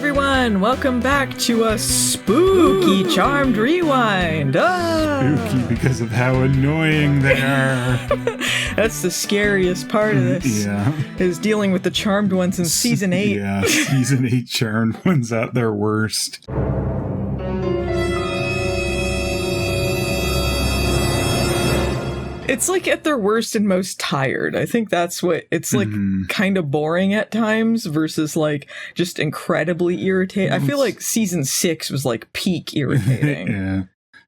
everyone! Welcome back to a spooky Charmed Rewind! Spooky because of how annoying they are. That's the scariest part of this. Yeah. Is dealing with the Charmed ones in Season 8. Yeah, Season 8 Charmed ones at their worst. It's like at their worst and most tired. I think that's what it's like, kind of boring at times versus like just incredibly irritating. I feel like Season 6 was like peak irritating. Yeah.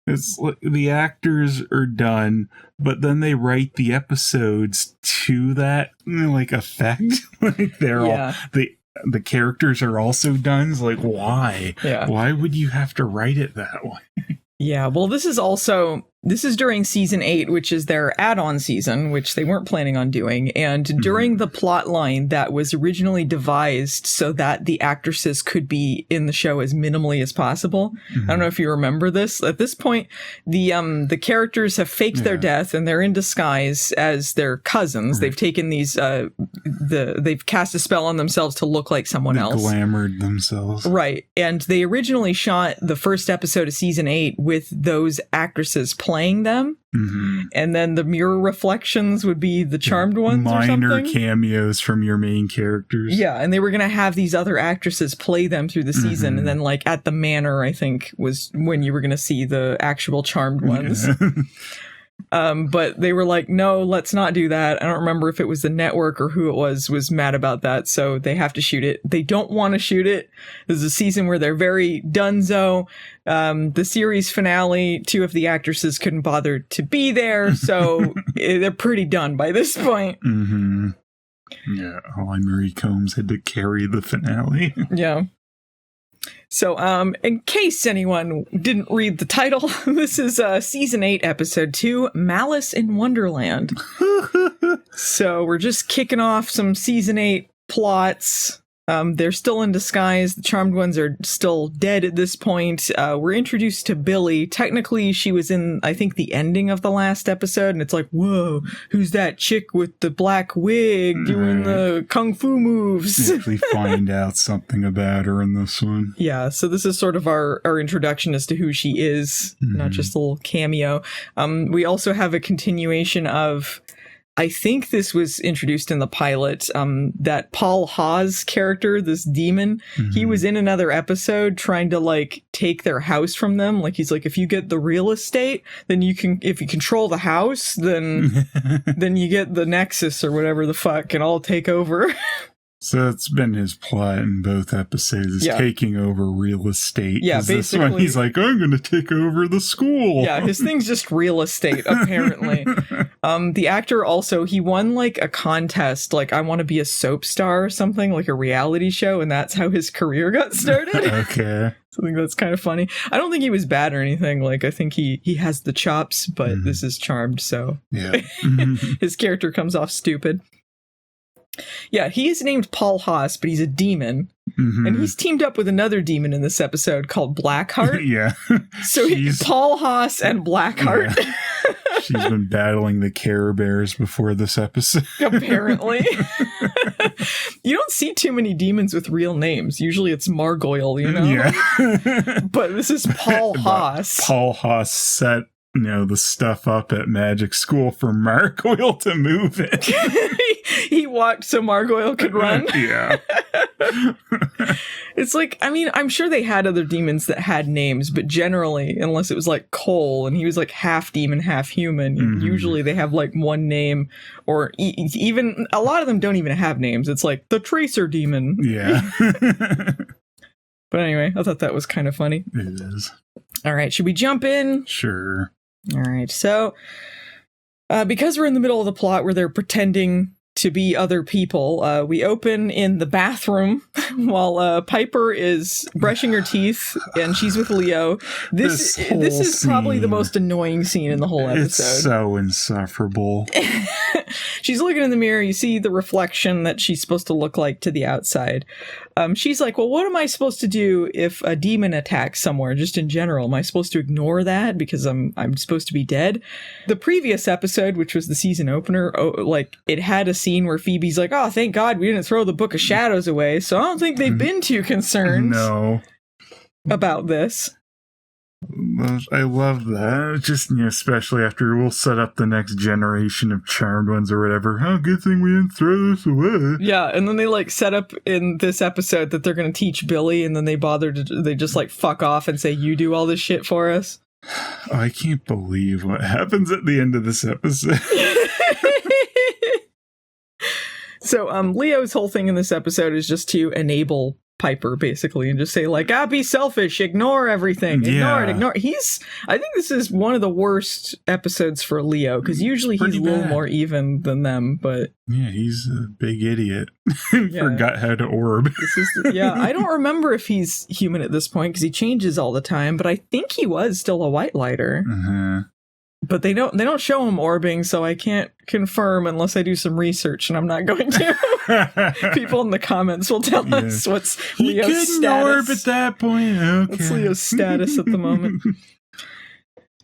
It's like the actors are done, but then they write the episodes to that like effect. Like they're all the characters are also done. It's like, why? Yeah. Why would you have to write it that way? Yeah, well, this is during Season 8, which is their add-on season, which they weren't planning on doing, and during the plot line that was originally devised so that the actresses could be in the show as minimally as possible. I don't know if you remember this. At this point, the characters have faked their death, and they're in disguise as their cousins. They've taken these, they've cast a spell on themselves to look like someone else. Glamored themselves. Right, and they originally shot the first episode of Season 8 with those actresses playing them, and then the mirror reflections would be the Charmed ones or something. Minor cameos from your main characters. Yeah, and they were going to have these other actresses play them through the season, and then like at the manor, I think, was when you were going to see the actual Charmed ones. But they were like, no, let's not do that. I don't remember if it was the network or who it was mad about that, so they have to shoot it. They don't want to shoot it. This is a season where they're very donezo. The series finale, 2 of the actresses couldn't bother to be there, so they're pretty done by this point. Yeah, Marie Combs had to carry the finale. Yeah. So, in case anyone didn't read the title, this is Season 8, Episode 2, Malice in Wonderland. So, we're just kicking off some Season 8 plots. They're still in disguise. The Charmed ones are still dead at this point. We're introduced to Billie. Technically, she was in, I think, the ending of the last episode, and it's like, whoa, who's that chick with the black wig doing the kung fu moves? You actually find out something about her in this one. Yeah, so this is sort of our introduction as to who she is, not just a little cameo. We also have a continuation of, I think this was introduced in the pilot, that Paul Haas character, this demon, he was in another episode trying to, like, take their house from them. Like, he's like, if you get the real estate, then you can, if you control the house, then you get the Nexus or whatever the fuck, and I'll take over. So that's been his plot in both episodes, is taking over real estate. Yeah, basically. This one, he's like, I'm going to take over the school. Yeah, his thing's just real estate, apparently. The actor also, he won, like, a contest, like, I want to be a soap star or something, like a reality show, and that's how his career got started. Okay. So I think that's kind of funny. I don't think he was bad or anything. Like, I think he has the chops, but this is Charmed, so yeah. His character comes off stupid. Yeah, he is named Paul Haas, but he's a demon. And he's teamed up with another demon in this episode called Blackheart. Yeah. So Paul Haas and Blackheart. Yeah. She's been battling the Care Bears before this episode. Apparently. You don't see too many demons with real names. Usually it's Margoyle, you know? Yeah. But this is Paul Haas. Paul Haas set, the stuff up at Magic School for Margoyle to move it. He walked so Margoyle could run. Yeah. It's like, I mean, I'm sure they had other demons that had names, but generally, unless it was like Cole and he was like half demon, half human, usually they have like one name, or even a lot of them don't even have names. It's like the Tracer Demon. Yeah. But anyway, I thought that was kind of funny. It is. All right, should we jump in? Sure. All right, so because we're in the middle of the plot where they're pretending to be other people, we open in the bathroom while Piper is brushing her teeth and she's with Leo. This is probably the most annoying scene in the whole episode. It's so insufferable. She's looking in the mirror. You see the reflection that she's supposed to look like to the outside. She's like, well, what am I supposed to do if a demon attacks somewhere, just in general? Am I supposed to ignore that because I'm supposed to be dead? The previous episode, which was the season opener, it had a scene scene where Phoebe's like, oh, thank God we didn't throw the Book of Shadows away, so I don't think they've been too concerned about this. I love that. Just, especially after we'll set up the next generation of charmed ones or whatever. Oh, good thing we didn't throw this away. Yeah, and then they set up in this episode that they're going to teach Billie, and then they just fuck off and say, you do all this shit for us. I can't believe what happens at the end of this episode. So, Leo's whole thing in this episode is just to enable Piper, basically, and just say, be selfish, ignore everything, ignore it. I think this is one of the worst episodes for Leo, because usually he's a little more even than them, but... Yeah, he's a big idiot. Forgot how to orb. I don't remember if he's human at this point, because he changes all the time, but I think he was still a white lighter. But they don't show him orbing, so I can't confirm unless I do some research, and I'm not going to. People in the comments will tell us what's Leo's status. He couldn't orb at that point. Okay. What's Leo's status at the moment?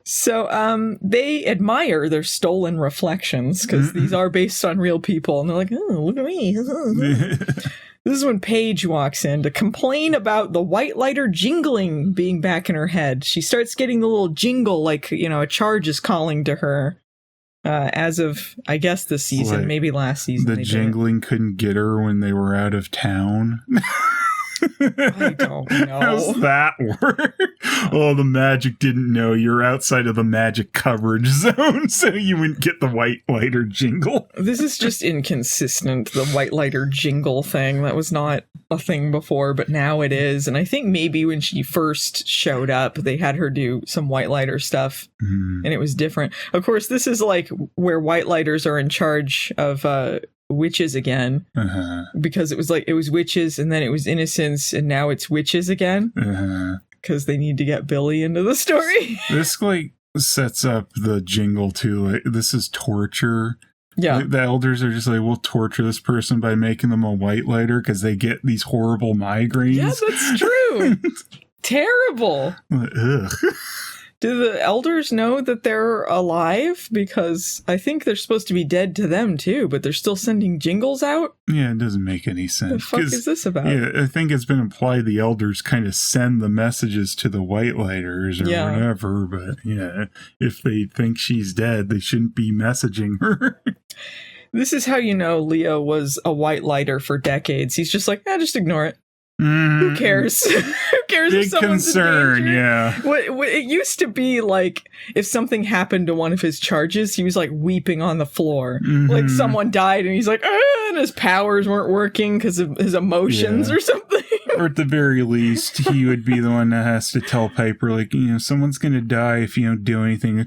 So they admire their stolen reflections, because these are based on real people, and they're like, oh, look at me. This is when Paige walks in to complain about the white lighter jingling being back in her head. She starts getting the little jingle like, a charge is calling to her as of, I guess, this season, maybe last season. The jingling couldn't get her when they were out of town. I don't know. How's that work? Oh, the magic didn't know you're outside of the magic coverage zone, so you wouldn't get the white lighter jingle. This is just inconsistent, the white lighter jingle thing. That was not a thing before, but now it is. And I think maybe when she first showed up, they had her do some white lighter stuff, and it was different. Of course, this is like where white lighters are in charge of witches again, because it was witches, and then it was innocence, and now it's witches again, because they need to get Billie into the story. This sets up the jingle too. This is torture. Yeah, the elders are just we'll torture this person by making them a white lighter because they get these horrible migraines. Yeah, that's true. Terrible. Ugh. Do the elders know that they're alive? Because I think they're supposed to be dead to them too, but they're still sending jingles out? Yeah, it doesn't make any sense. The fuck is this about? Yeah, I think it's been implied the elders kind of send the messages to the white lighters or whatever, but if they think she's dead, they shouldn't be messaging her. This is how you know Leo was a white lighter for decades. He's just like, just ignore it. Who cares? Who cares Big if someone's concern, in danger? Yeah. What it used to be like, if something happened to one of his charges, he was like weeping on the floor. Like someone died and he's like, and his powers weren't working because of his emotions or something. Or at the very least, he would be the one that has to tell Piper, someone's going to die if you don't do anything.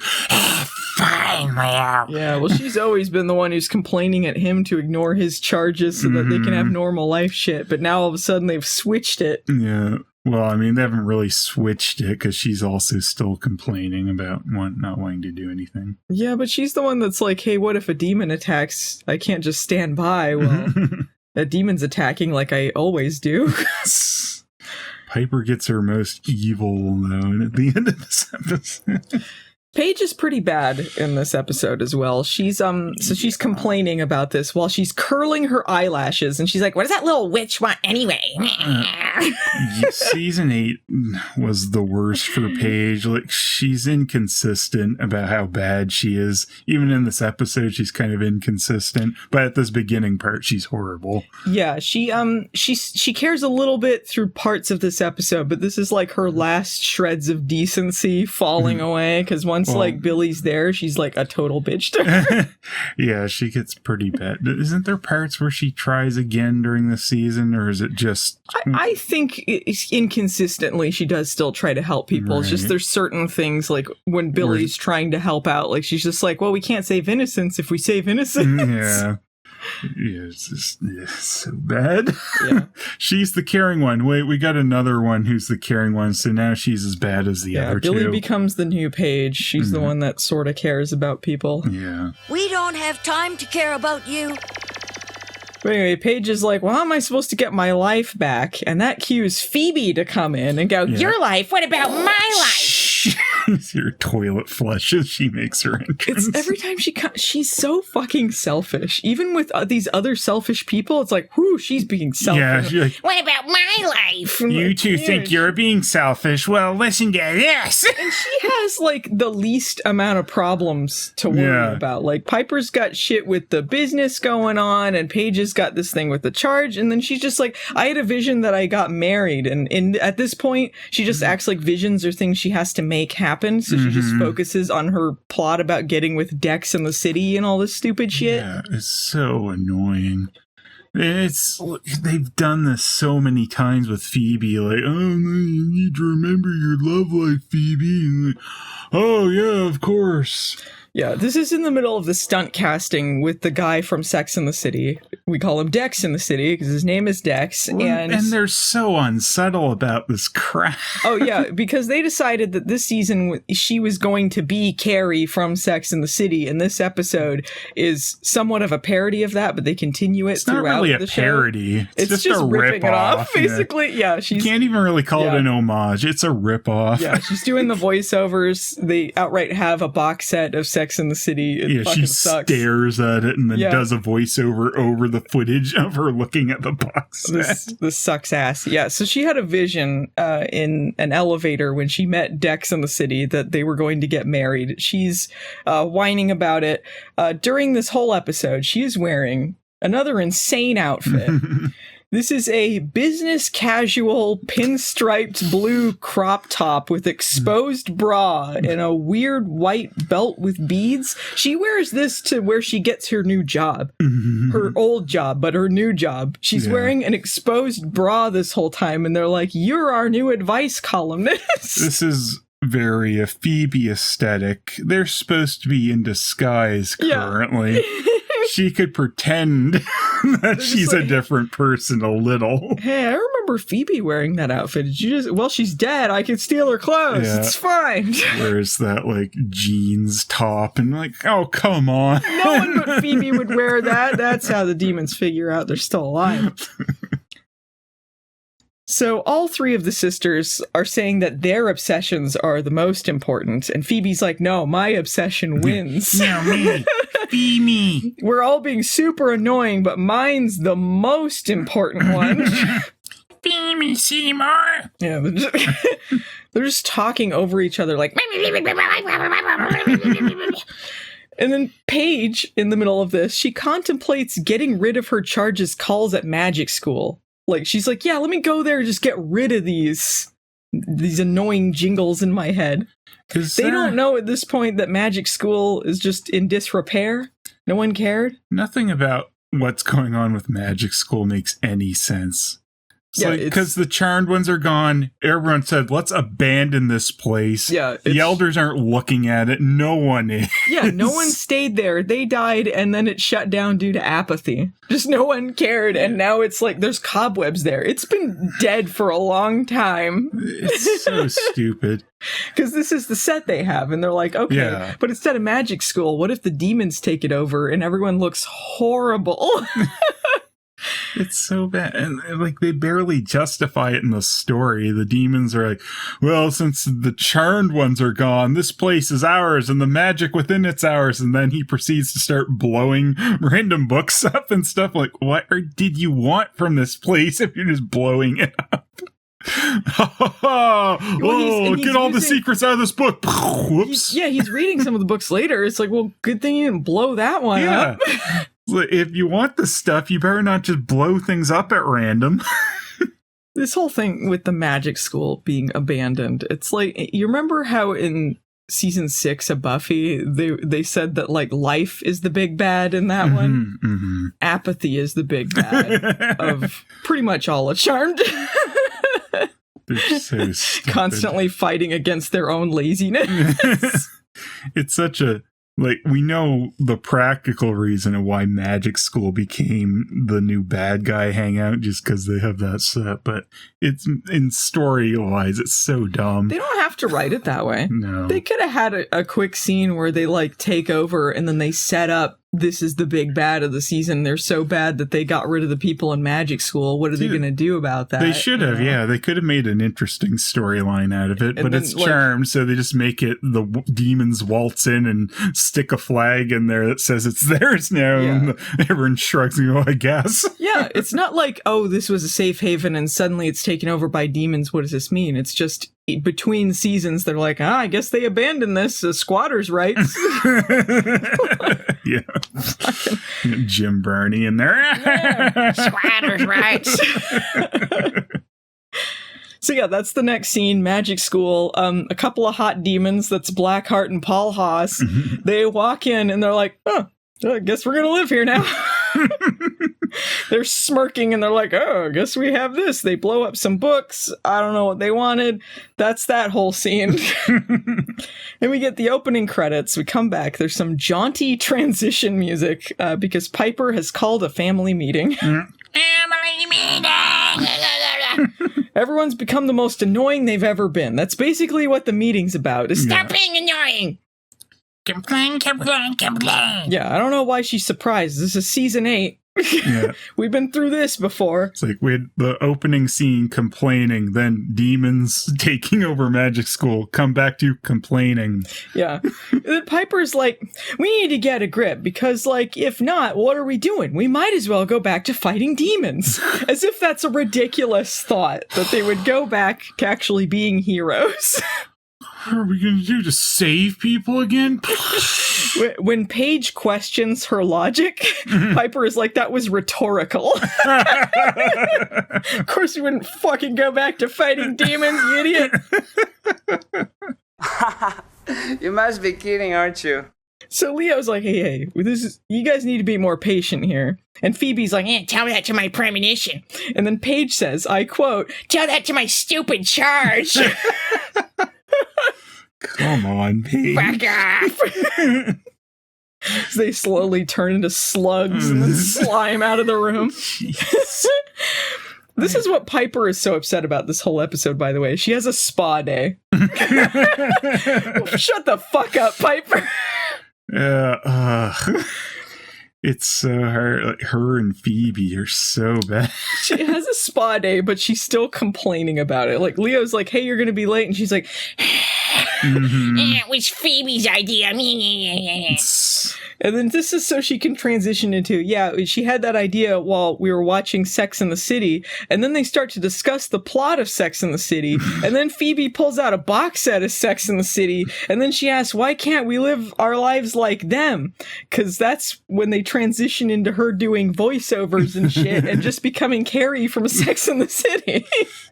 Fine, Leo. Yeah, well, she's always been the one who's complaining at him to ignore his charges so that they can have normal life shit. But now all of a sudden they've switched it. Yeah. Well, I mean, they haven't really switched it because she's also still complaining about not wanting to do anything. Yeah, but she's the one that's like, hey, what if a demon attacks? I can't just stand by. Well, a demon's attacking like I always do. Piper gets her most evil known at the end of this episode. Paige is pretty bad in this episode as well. She's she's complaining about this while she's curling her eyelashes, and she's like, what does that little witch want anyway? Season 8 was the worst for Paige. She's inconsistent about how bad she is. Even in this episode, she's kind of inconsistent, but at this beginning part, she's horrible. Yeah, she cares a little bit through parts of this episode, but this is like her last shreds of decency falling away, because once Billie's there, she's like a total bitch to her. Yeah, she gets pretty bad. Isn't there parts where she tries again during the season, or is it just... I think inconsistently she does still try to help people. Right. It's just there's certain things, like when Billie's trying to help out, she's just like, well, we can't save innocence if we save innocence. Yeah. Yeah, it's so bad. Yeah. She's the caring one. Wait, we got another one who's the caring one, so now she's as bad as the other two. Billie becomes the new Paige. She's the one that sort of cares about people. Yeah. We don't have time to care about you. But anyway, Paige is like, well, how am I supposed to get my life back? And that cues Phoebe to come in and go, your life? What about my life? Your toilet flushes. She makes her entrance. It's every time she's so fucking selfish. Even with these other selfish people, it's like, whoo, she's being selfish. Yeah, she's like, What about my life? you two think you're being selfish? Well, listen to this. And she has like the least amount of problems to worry about. Like Piper's got shit with the business going on, and Paige has got this thing with the charge, and then she's just like, I had a vision that I got married, and at this point she just acts like visions are things she has to make happen, so she just focuses on her plot about getting with Dex in the city and all this stupid shit. Yeah, it's so annoying. They've done this so many times with Phoebe, like, oh, you need to remember your love life, Phoebe. And like, oh yeah, of course. Yeah, this is in the middle of the stunt casting with the guy from Sex and the City. We call him Dex in the City because his name is Dex. And they're so unsubtle about this crap. Oh, yeah, because they decided that this season she was going to be Carrie from Sex and the City, and this episode is somewhat of a parody of that, but they continue it throughout the show. It's not really a parody. It's just a ripping it off, rip-off. basically. Yeah, you can't even really call it an homage. It's a rip-off. Yeah, she's doing the voiceovers. They outright have a box set of Sex and the City. It fucking sucks. Stares at it and then does a voiceover over the footage of her looking at the box set. This sucks ass. Yeah, so she had a vision in an elevator when she met Dex in the city that they were going to get married. She's whining about it. During this whole episode, she is wearing another insane outfit. This is a business casual pinstriped blue crop top with exposed bra and a weird white belt with beads. She wears this to where she gets her new job. Her old job, but her new job. She's wearing an exposed bra this whole time, and they're like, you're our new advice columnist. This is very a Phoebe aesthetic. They're supposed to be in disguise currently. Yeah. She could pretend that she's a different person a little. Hey, I remember Phoebe wearing that outfit. Did you just? Well, she's dead. I can steal her clothes. Yeah. It's fine. Where's that like jeans top and like, oh come on. No one but Phoebe would wear that. That's how the demons figure out they're still alive. So all three of the sisters are saying that their obsessions are the most important, and Phoebe's like, no, my obsession wins. No, me. Be me. We're all being super annoying, but mine's the most important one. Be me, Seymour. Yeah, they're just talking over each other like... And then Paige, in the middle of this, she contemplates getting rid of her charge's calls at magic school. Like, she's like, yeah, let me go there and just get rid of these annoying jingles in my head. They don't know at this point that magic school is just in disrepair. No one cared. Nothing about what's going on with magic school makes any sense. Because the charmed ones are gone. Everyone said, let's abandon this place. Yeah, the elders aren't looking at it. No one is. Yeah, no one stayed there. They died, and then it shut down due to apathy. Just no one cared, and now it's like there's cobwebs there. It's been dead for a long time. It's so stupid. Because this is the set they have, and they're like, okay, but instead of magic school, what if the demons take it over and everyone looks horrible? It's so bad. And like they barely justify it in the story. The demons are like, well, since the charmed ones are gone, this place is ours and the magic within it's ours. And then he proceeds to start blowing random books up and stuff. Like, what did you want from this place if you're just blowing it up? Get all the secrets out of this book. Whoops. He's reading some of the books later. It's like, well, good thing you didn't blow that one up. If you want the stuff, you better not just blow things up at random. This whole thing with the magic school being abandoned, it's like, you remember how in season 6 of Buffy, they said that like life is the big bad in that one? Mm-hmm. Apathy is the big bad of pretty much all of Charmed. They're so stupid. Constantly fighting against their own laziness. It's such a... Like, we know the practical reason of why Magic School became the new bad guy hangout, just because they have that set, but it's, in story-wise, it's so dumb. They don't have to write it that way. No. They could have had a quick scene where they, like, take over, and then they set up this is the big bad of the season. They're so bad that they got rid of the people in magic school. What are they going to do about that? They should have, yeah. They could have made an interesting storyline out of it, but it's charmed, so they just make it the demons waltz in and stick a flag in there that says it's theirs now, and everyone shrugs and go, I guess. Yeah, it's not like, oh, this was a safe haven and suddenly it's taken over by demons. What does this mean? It's just between seasons, they're like, I guess they abandoned this. Squatters' rights. Yeah. Jim Burney in there. Yeah. Squatters' rights. So yeah, that's the next scene. Magic school. A couple of hot demons. That's Blackheart and Paul Haas. They walk in and they're like, oh, I guess we're gonna live here now. They're smirking and they're like, oh, I guess we have this. They blow up some books. I don't know what they wanted. That's that whole scene. And we get the opening credits. We come back. There's some jaunty transition music because Piper has called a family meeting. Family meeting! Everyone's become the most annoying they've ever been. That's basically what the meeting's about. Stop being annoying! Complain, complain, complain. Yeah, I don't know why she's surprised. This is season 8. Yeah. We've been through this before. It's like we had the opening scene complaining, then demons taking over magic school, come back to complaining. Yeah. Then Piper's like, we need to get a grip because, like, if not, what are we doing? We might as well go back to fighting demons. As if that's a ridiculous thought that they would go back to actually being heroes. What are we going to do? Just save people again? When Paige questions her logic, Piper is like, that was rhetorical. Of course we wouldn't fucking go back to fighting demons, you idiot. You must be kidding, aren't you? So Leo's like, hey, you guys need to be more patient here. And Phoebe's like, tell that to my premonition. And then Paige says, I quote, tell that to my stupid charge. Come on, Paige. Back off. So they slowly turn into slugs and then slime out of the room. This is what Piper is so upset about this whole episode, by the way. She has a spa day. Shut the fuck up, Piper. It's so hard. Like, her and Phoebe are so bad. She has a spa day, but she's still complaining about it. Like, Leo's like, hey, you're going to be late. And she's like, it was Phoebe's idea. And then this is so she can transition into, she had that idea while we were watching Sex and the City. And then they start to discuss the plot of Sex and the City. And then Phoebe pulls out a box set of Sex and the City. And then she asks, why can't we live our lives like them? Because that's when they transition into her doing voiceovers and shit and just becoming Carrie from Sex and the City.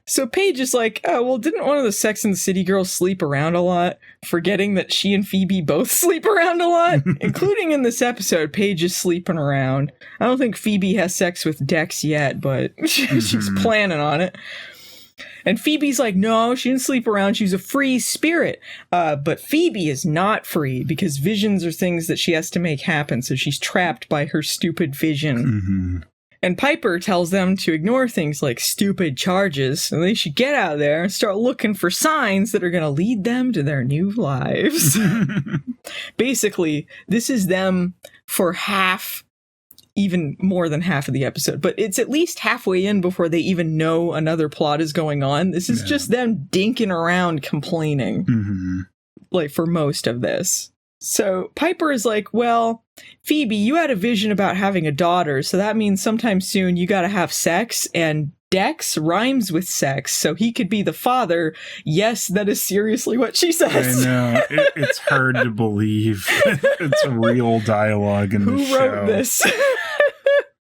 So Paige is like, oh, well, didn't one of the Sex and the City girls sleep around a lot? Forgetting that she and Phoebe both sleep around a lot, including in this episode, Paige is sleeping around. I don't think Phoebe has sex with Dex yet, but she's planning on it. And Phoebe's like, no, she didn't sleep around. She's a free spirit. But Phoebe is not free because visions are things that she has to make happen. So she's trapped by her stupid vision. And Piper tells them to ignore things like stupid charges, and they should get out there and start looking for signs that are going to lead them to their new lives. Basically, this is them for half, even more than half of the episode, but it's at least halfway in before they even know another plot is going on. This is just them dinking around complaining, like, for most of this. So Piper is like, well, Phoebe, you had a vision about having a daughter, so that means sometime soon you gotta have sex, and Dex rhymes with sex, so he could be the father. Yes, that is seriously what she says. I know. It's hard to believe. It's real dialogue in the show. Who wrote this?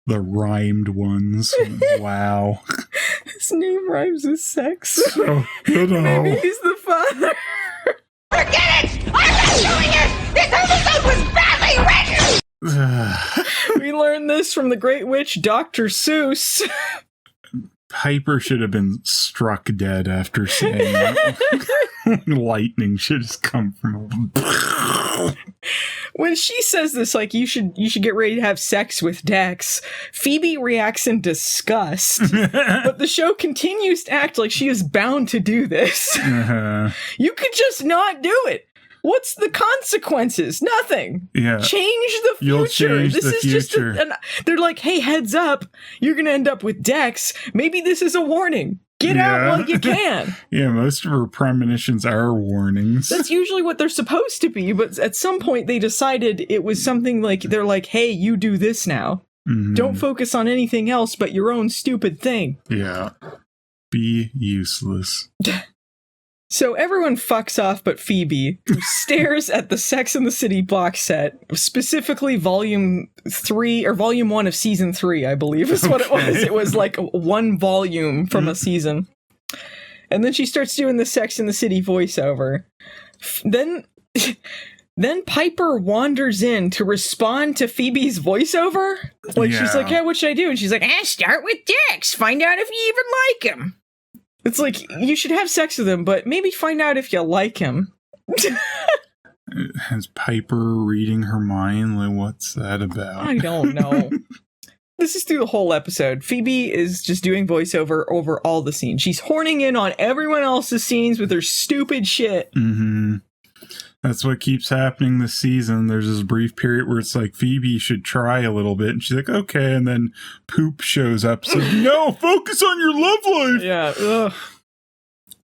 The rhymed ones. Wow. His name rhymes with sex. So good. Maybe he's the father. Forget it! I'm not doing it! This episode was badly written! We learned this from the great witch Dr. Seuss. Piper should have been struck dead after saying that. Lightning should just come from When she says this, like, you should get ready to have sex with Dex, Phoebe reacts in disgust. But the show continues to act like she is bound to do this. You could just not do it. What's the consequences? Nothing. Yeah. Change the future. You'll change this the is future. just they're like, hey, heads up. You're going to end up with Dex. Maybe this is a warning. Get out while you can. Yeah, most of her premonitions are warnings. That's usually what they're supposed to be, but at some point they decided it was something like, they're like, hey, you do this now. Mm-hmm. Don't focus on anything else but your own stupid thing. Yeah. Be useless. So everyone fucks off but Phoebe, who stares at the Sex and the City box set, specifically volume 3 or volume 1 of season 3, I believe is what it was. It was like one volume from a season. And then she starts doing the Sex and the City voiceover. Then Piper wanders in to respond to Phoebe's voiceover. Like, she's like, hey, what should I do? And she's like, start with Dex. Find out if you even like him. It's like, you should have sex with him, but maybe find out if you like him. Has Piper reading her mind? Like, what's that about? I don't know. This is through the whole episode. Phoebe is just doing voiceover over all the scenes. She's horning in on everyone else's scenes with her stupid shit. Mm-hmm. That's what keeps happening this season. There's this brief period where it's like, Phoebe should try a little bit. And she's like, okay. And then Poop shows up. So, no, focus on your love life. Yeah. Ugh.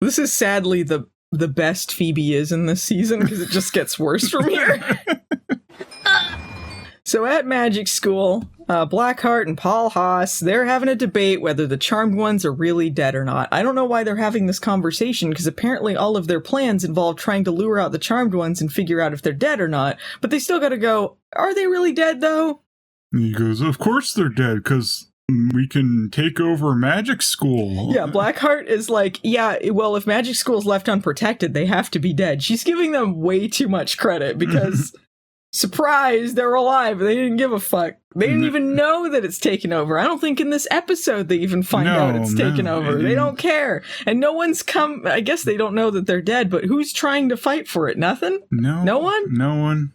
This is sadly the best Phoebe is in this season because it just gets worse from here. So at Magic School, Blackheart and Paul Haas, they're having a debate whether the Charmed Ones are really dead or not. I don't know why they're having this conversation, because apparently all of their plans involve trying to lure out the Charmed Ones and figure out if they're dead or not. But they still gotta go, are they really dead, though? And he goes, of course they're dead, because we can take over Magic School. Yeah, Blackheart is like, yeah, well, if Magic School's left unprotected, they have to be dead. She's giving them way too much credit, because... surprise, they're alive. They didn't give a fuck. They didn't even know that it's taken over. I don't think in this episode they even find out it's taken over. They don't care. And no one's come. I guess they don't know that they're dead, but who's trying to fight for it? Nothing? No one? No one.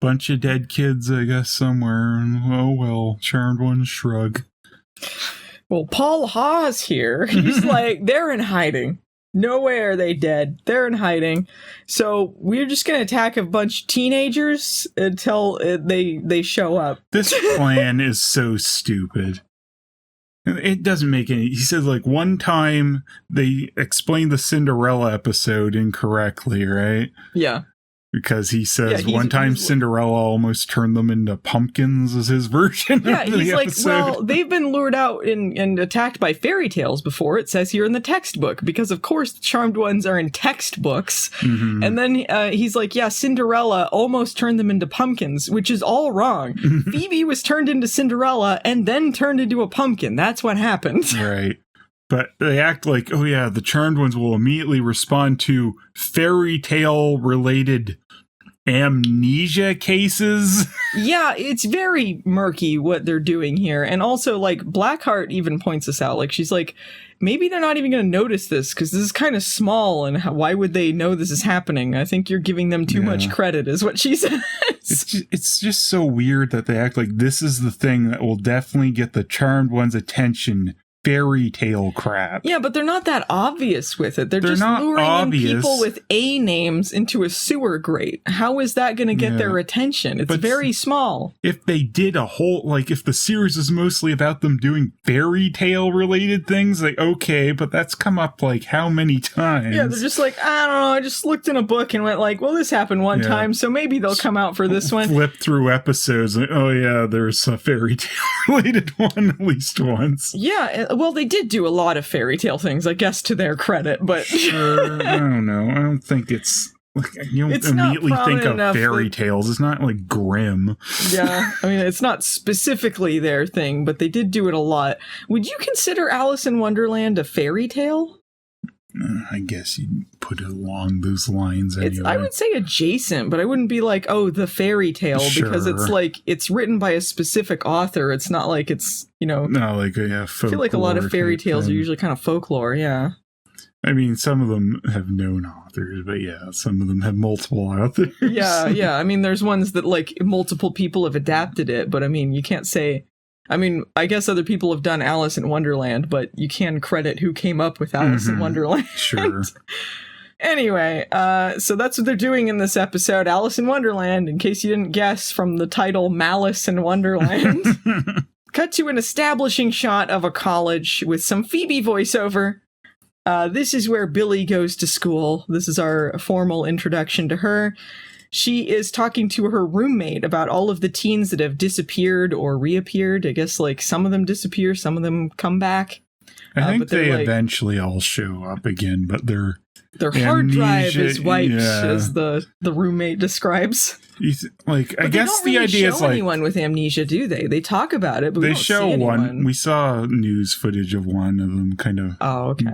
Bunch of dead kids, I guess, somewhere. Oh, well, Charmed Ones shrug. Well, Paul Haas here, he's like, they're in hiding. No way are they dead. They're in hiding. So we're just going to attack a bunch of teenagers until they show up. This plan is so stupid. It doesn't make any... He says, like, one time they explained the Cinderella episode incorrectly, right? Yeah. Because he says one time Cinderella almost turned them into pumpkins is his version. Yeah, of the he's like, episode. well, they've been lured out and attacked by fairy tales before, it says here in the textbook, because of course the Charmed Ones are in textbooks. Mm-hmm. And then he's like, yeah, Cinderella almost turned them into pumpkins, which is all wrong. Phoebe was turned into Cinderella and then turned into a pumpkin. That's what happened. Right. But they act like, oh yeah, the Charmed Ones will immediately respond to fairy tale related amnesia cases. Yeah, it's very murky what they're doing here. And also, like, Blackheart even points this out. Like, she's like, maybe they're not even going to notice this because this is kind of small and why would they know this is happening? I think you're giving them too much credit is what she says. It's just so weird that they act like this is the thing that will definitely get the Charmed One's attention. Fairy tale crap. Yeah, but they're not that obvious with it. They're just luring in people with A names into a sewer grate. How is that going to get their attention? It's very small. If they did a whole, like, if the series is mostly about them doing fairy tale related things, like, okay, but that's come up, like, how many times? Yeah, they're just like, I don't know, I just looked in a book and went like, well, this happened one time, so maybe they'll come out for this one. Flip through episodes, like, oh yeah, there's a fairy tale related one at least once. Yeah, well, they did do a lot of fairy tale things, I guess, to their credit, but... Sure, I don't know. I don't think it's... Like, you don't immediately think of fairy tales. It's not, like, Grimm. Yeah, I mean, it's not specifically their thing, but they did do it a lot. Would you consider Alice in Wonderland a fairy tale? I guess you'd put it along those lines anyway. I would say adjacent, but I wouldn't be like, oh, the fairy tale, because it's like, it's written by a specific author. It's not like it's, you know... No, like, yeah, folklore. I feel like a lot of fairy tales are usually kind of folklore, yeah. I mean, some of them have known authors, but yeah, some of them have multiple authors. Yeah. I mean, there's ones that, like, multiple people have adapted it, but I mean, you can't say... I mean, I guess other people have done Alice in Wonderland, but you can credit who came up with Alice in Wonderland. Sure. Anyway, so that's what they're doing in this episode, Alice in Wonderland, in case you didn't guess from the title Malice in Wonderland. Cut to an establishing shot of a college with some Phoebe voiceover. This is where Billie goes to school. This is our formal introduction to her. She is talking to her roommate about all of the teens that have disappeared or reappeared. I guess, like, some of them disappear, some of them come back. I think they eventually all show up again, but their hard drive is wiped, as the roommate describes. I guess the idea is like, anyone with amnesia, do they? They talk about it, but they we don't show see anyone. one. We saw news footage of one of them kind of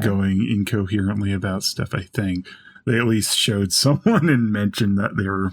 going incoherently about stuff. I think they at least showed someone and mentioned that they were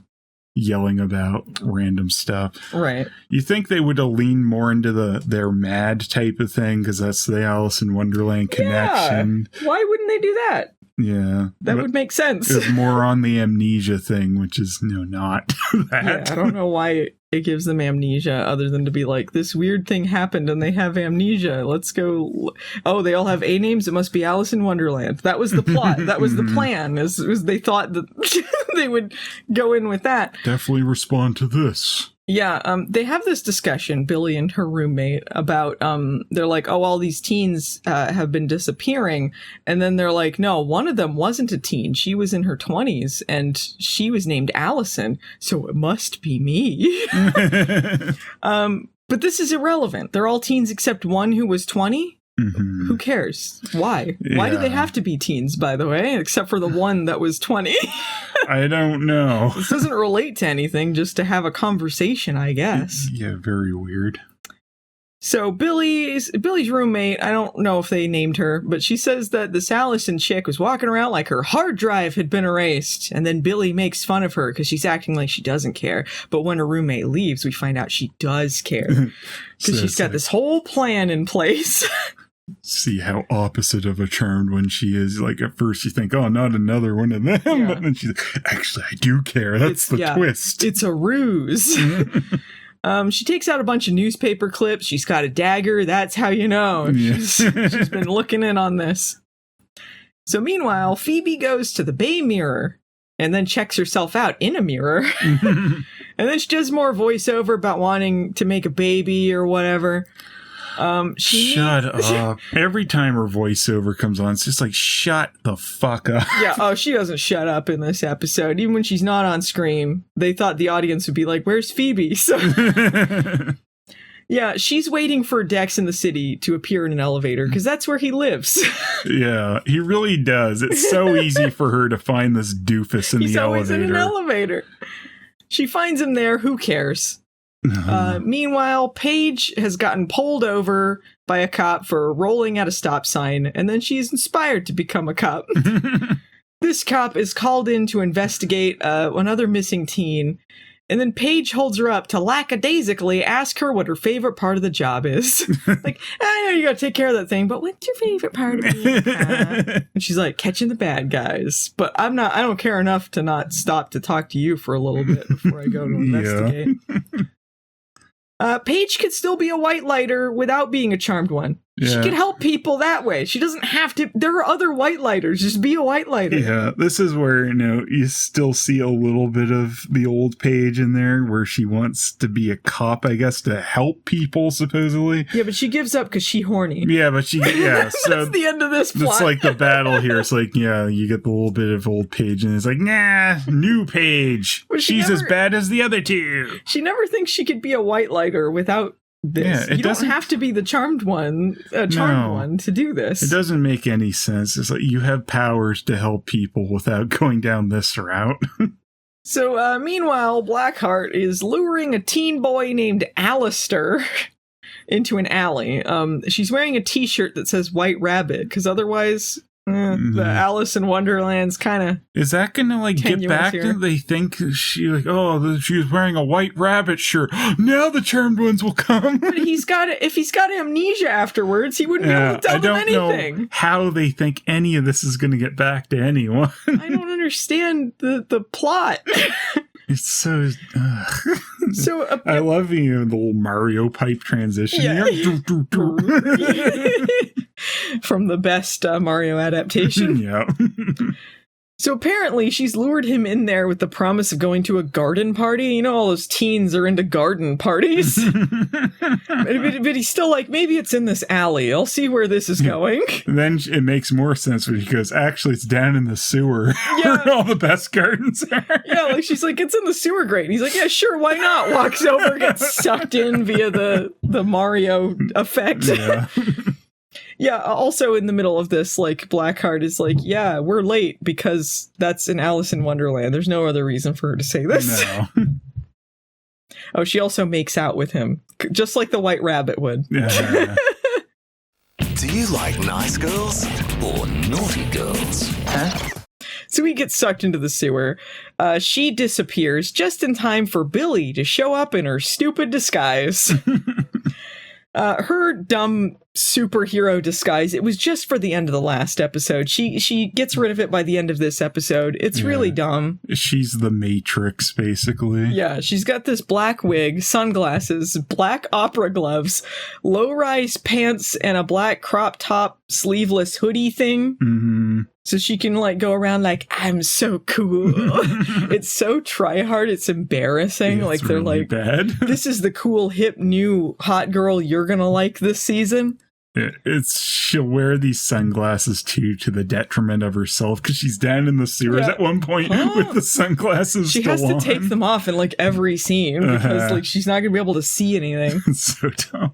yelling about random stuff. Right. You think they would have leaned more into their mad type of thing, because that's the Alice in Wonderland connection. Yeah. Why wouldn't they do that? Yeah. That would make sense. It's more on the amnesia thing, which is not that. Yeah, I don't know why it gives them amnesia other than to be like, this weird thing happened and they have amnesia. Let's go. Oh, they all have A names? It must be Alice in Wonderland. That was the plot. That was the plan. Is they thought that they would go in with that. Definitely respond to this. Yeah, they have this discussion, Billie and her roommate, about, they're like, oh, all these teens have been disappearing. And then they're like, no, one of them wasn't a teen. She was in her 20s, and she was named Allison, so it must be me. But this is irrelevant. They're all teens except one who was 20. Mm-hmm. Who cares? Why? Yeah. Why do they have to be teens, by the way, except for the one that was 20? I don't know. This doesn't relate to anything, just to have a conversation, I guess. Yeah, very weird. So Billie's roommate, I don't know if they named her, but she says that this Allison chick was walking around like her hard drive had been erased, and then Billie makes fun of her because she's acting like she doesn't care. But when her roommate leaves, we find out she does care because she's got this whole plan in place. See how opposite of a charmed when she is. Like, at first you think, oh, not another one of them. Yeah. But then she's like, actually, I do care. That's the twist. It's a ruse. She takes out a bunch of newspaper clips. She's got a dagger. That's how you know. Yes. She's been looking in on this. So meanwhile, Phoebe goes to the bay mirror and then checks herself out in a mirror. And then she does more voiceover about wanting to make a baby or whatever. Shut up. Every time her voiceover comes on, it's just like, shut the fuck up. Yeah, she doesn't shut up in this episode. Even when she's not on screen, they thought the audience would be like, where's Phoebe? So, yeah, she's waiting for Dex in the city to appear in an elevator, because that's where he lives. Yeah, he really does. It's so easy for her to find this doofus in the elevator. He's always in an elevator. She finds him there. Who cares? Meanwhile, Paige has gotten pulled over by a cop for rolling at a stop sign, and then she's inspired to become a cop. This cop is called in to investigate another missing teen, and then Paige holds her up to lackadaisically ask her what her favorite part of the job is. Like, I know you gotta take care of that thing, but what's your favorite part of being a cop? And she's like, catching the bad guys. But I don't care enough to not stop to talk to you for a little bit before I go to investigate. Paige could still be a white lighter without being a charmed one. Yeah. She could help people that way. She doesn't have to. There are other white lighters. Just be a white lighter. Yeah, this is where, you still see a little bit of the old Paige in there, where she wants to be a cop, I guess, to help people, supposedly. Yeah, but she gives up because she's horny. Yeah, but so that's the end of this plot. It's like the battle here. It's like, you get the little bit of old Paige, and it's like, nah, new Paige. She's as bad as the other two. She never thinks she could be a white lighter without this. Yeah, you don't have to be the charmed one to do this. It doesn't make any sense. It's like, you have powers to help people without going down this route. So, meanwhile, Blackheart is luring a teen boy named Alistair into an alley. She's wearing a t-shirt that says White Rabbit, because otherwise... the Alice in Wonderland's kind of... Is that gonna get back to... They think she she was wearing a White Rabbit shirt. Now the charmed ones will come. But if he's got amnesia afterwards, he wouldn't be able to tell them anything. Know how they think any of this is gonna get back to anyone. I don't understand the plot. It's so... I love the little Mario pipe transition. Yeah. From the best Mario adaptation. Yeah. So apparently she's lured him in there with the promise of going to a garden party. You know, all those teens are into garden parties. but he's still like, maybe it's in this alley. I'll see where this is going. Then it makes more sense when he goes, actually, it's down in the sewer where all the best gardens are. Yeah, like she's like, it's in the sewer grate. And he's like, yeah, sure, why not? Walks over, gets sucked in via the Mario effect. Yeah. Yeah, also in the middle of this, like, Blackheart is like, yeah, we're late because that's in Alice in Wonderland. There's no other reason for her to say this. No. Oh, she also makes out with him, just like the White Rabbit would. Yeah. Do you like nice girls or naughty girls? Huh? So he gets sucked into the sewer. She disappears just in time for Billie to show up in her stupid disguise. Her dumb superhero disguise, it was just for the end of the last episode. She gets rid of it by the end of this episode. It's really dumb. She's the Matrix, basically. Yeah, she's got this black wig, sunglasses, black opera gloves, low-rise pants, and a black crop top sleeveless hoodie thing. Mm-hmm. So she can, like, go around like, I'm so cool. It's so try-hard, it's embarrassing. Yeah, like, it's they're really like, bad. This is the cool, hip, new hot girl you're gonna like this season. She'll wear these sunglasses too, to the detriment of herself, because she's down in the sewers at one point with the sunglasses. She has to take them off in like every scene because like she's not gonna be able to see anything. It's so dumb.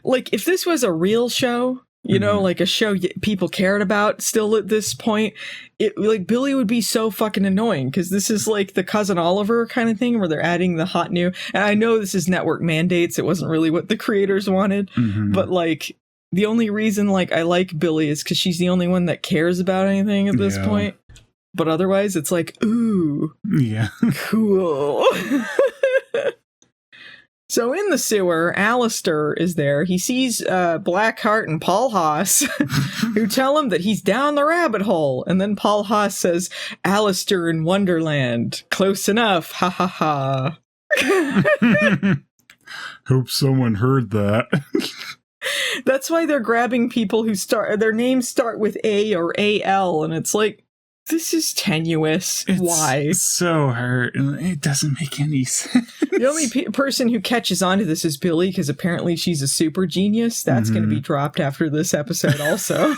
Like if this was a real show, you know, like a show people cared about still at this point, it like Billie would be so fucking annoying because this is like the Cousin Oliver kind of thing where they're adding the hot new. And I know this is network mandates. It wasn't really what the creators wanted, but like the only reason like I like Billie is because she's the only one that cares about anything at this point. But otherwise, it's like, ooh, cool. So in the sewer, Alistair is there. He sees Blackheart and Paul Haas, who tell him that he's down the rabbit hole. And then Paul Haas says, Alistair in Wonderland. Close enough. Ha ha ha. Hope someone heard that. That's why they're grabbing people who their names start with A or AL. And it's like, this is tenuous. Why? It's so hard. It doesn't make any sense. The only person who catches on to this is Billie, because apparently she's a super genius. That's going to be dropped after this episode also.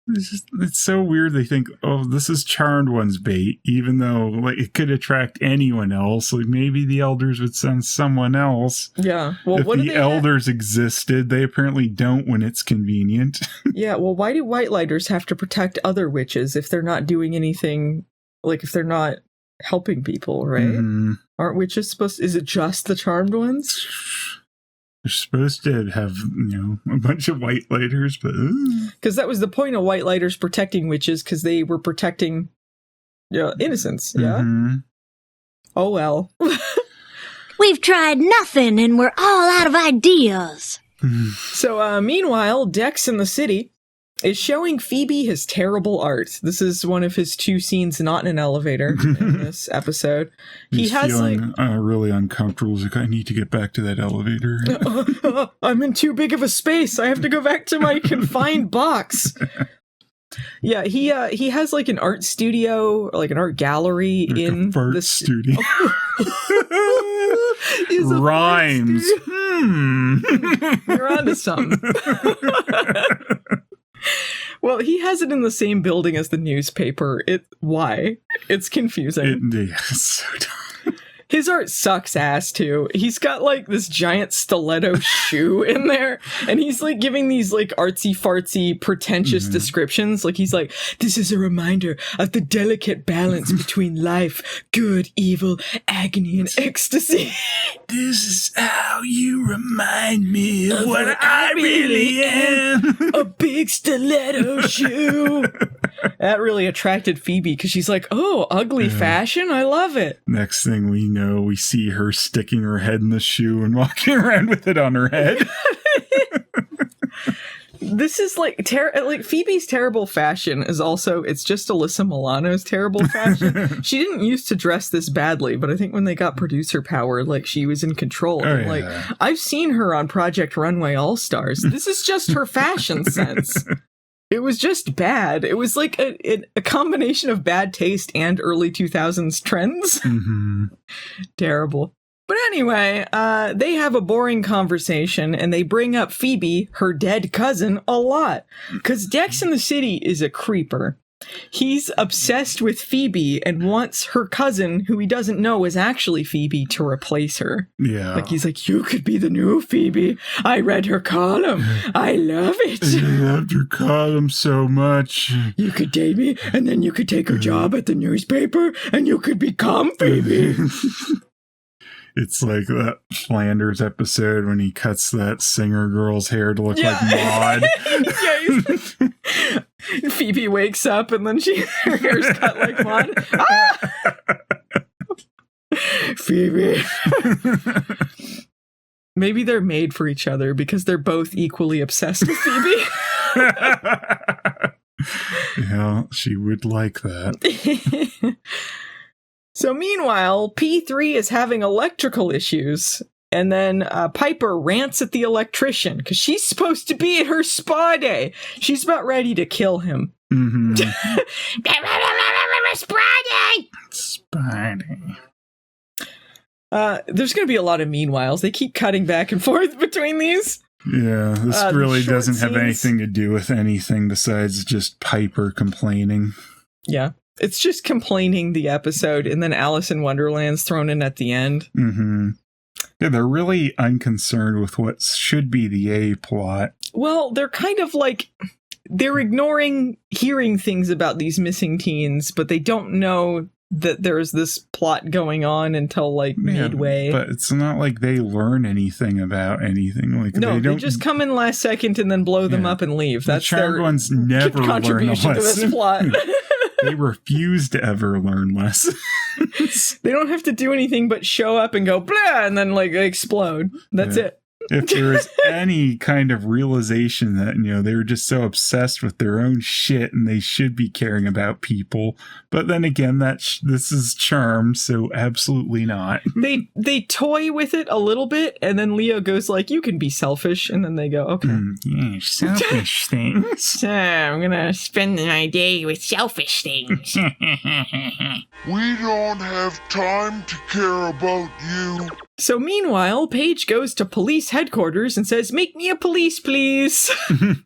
It's so weird. They think, oh, this is Charmed One's bait, even though like it could attract anyone else. Like maybe the elders would send someone else. Yeah. Well, if the elders existed, they apparently don't when it's convenient. Yeah. Well, why do white lighters have to protect other witches if they're not doing anything? Like if they're not helping people, right? Aren't witches supposed? Is it just the Charmed Ones? They're supposed to have, you know, a bunch of white lighters, but... Because that was the point of white lighters protecting witches, because they were protecting innocence, yeah? Oh, well. We've tried nothing, and we're all out of ideas. So, meanwhile, Dex in the city is showing Phoebe his terrible art. This is one of his 2 scenes not in an elevator in this episode. He's feeling really uncomfortable. He's like, I need to get back to that elevator. I'm in too big of a space. I have to go back to my confined box. Yeah, he has like an art studio, or like an art gallery like in the studio. Rhymes. You're onto something. Well, he has it in the same building as the newspaper. Why? It's confusing. It's so dumb. His art sucks ass, too. He's got, like, this giant stiletto shoe in there, and he's, like, giving these, like, artsy-fartsy, pretentious descriptions. Like, he's like, this is a reminder of the delicate balance between life, good, evil, agony, and ecstasy. This is how you remind me of what I really am. A big stiletto shoe. That really attracted Phoebe, because she's like, oh, ugly fashion? I love it. Next thing we know, we see her sticking her head in the shoe and walking around with it on her head. This is like Phoebe's terrible fashion is also, it's just Alyssa Milano's terrible fashion. She didn't used to dress this badly, but I think when they got producer power, like she was in control. Oh, yeah. Like I've seen her on Project Runway All-Stars. This is just her fashion sense. It was just bad. It was like a combination of bad taste and early 2000s trends. Mm-hmm. Terrible. But anyway, they have a boring conversation, and they bring up Phoebe, her dead cousin, a lot. Because Dex in the City is a creeper. He's obsessed with Phoebe and wants her cousin, who he doesn't know is actually Phoebe, to replace her. Yeah. Like, he's like, you could be the new Phoebe. I read her column. I love it. I loved her column so much. You could date me, and then you could take her job at the newspaper, and you could become Phoebe. It's like that Flanders episode when he cuts that singer girl's hair to look like Maud. Phoebe wakes up and then her hair's cut like Maud. Ah! Phoebe. Maybe they're made for each other because they're both equally obsessed with Phoebe. Yeah, she would like that. So meanwhile, P3 is having electrical issues. And then Piper rants at the electrician because she's supposed to be at her spa day. She's about ready to kill him. Mm-hmm. Spa day! Spa day. There's going to be a lot of meanwhiles. They keep cutting back and forth between these. Yeah, this really doesn't have scenes. anything to do with anything besides just Piper complaining. Yeah. It's just complaining the episode, and then Alice in Wonderland's thrown in at the end. Mm-hmm. Yeah, they're really unconcerned with what should be the A plot. Well, they're kind of like, they're ignoring hearing things about these missing teens, but they don't know that there's this plot going on until like midway. But it's not like they learn anything about anything. Like no, they just come in last second and then blow them up and leave. That's the Charmed their ones never contribution learn a lesson. to this plot. They refuse to ever learn lessons. They don't have to do anything but show up and go blah, and then like explode. That's it. If there was any kind of realization that, they were just so obsessed with their own shit and they should be caring about people. But then again, this is Charmed, so absolutely not. They toy with it a little bit, and then Leo goes like, you can be selfish, and then they go, okay. Yeah, selfish things. So I'm gonna spend my day with selfish things. We don't have time to care about you. So meanwhile, Paige goes to police headquarters and says, make me a police, please. And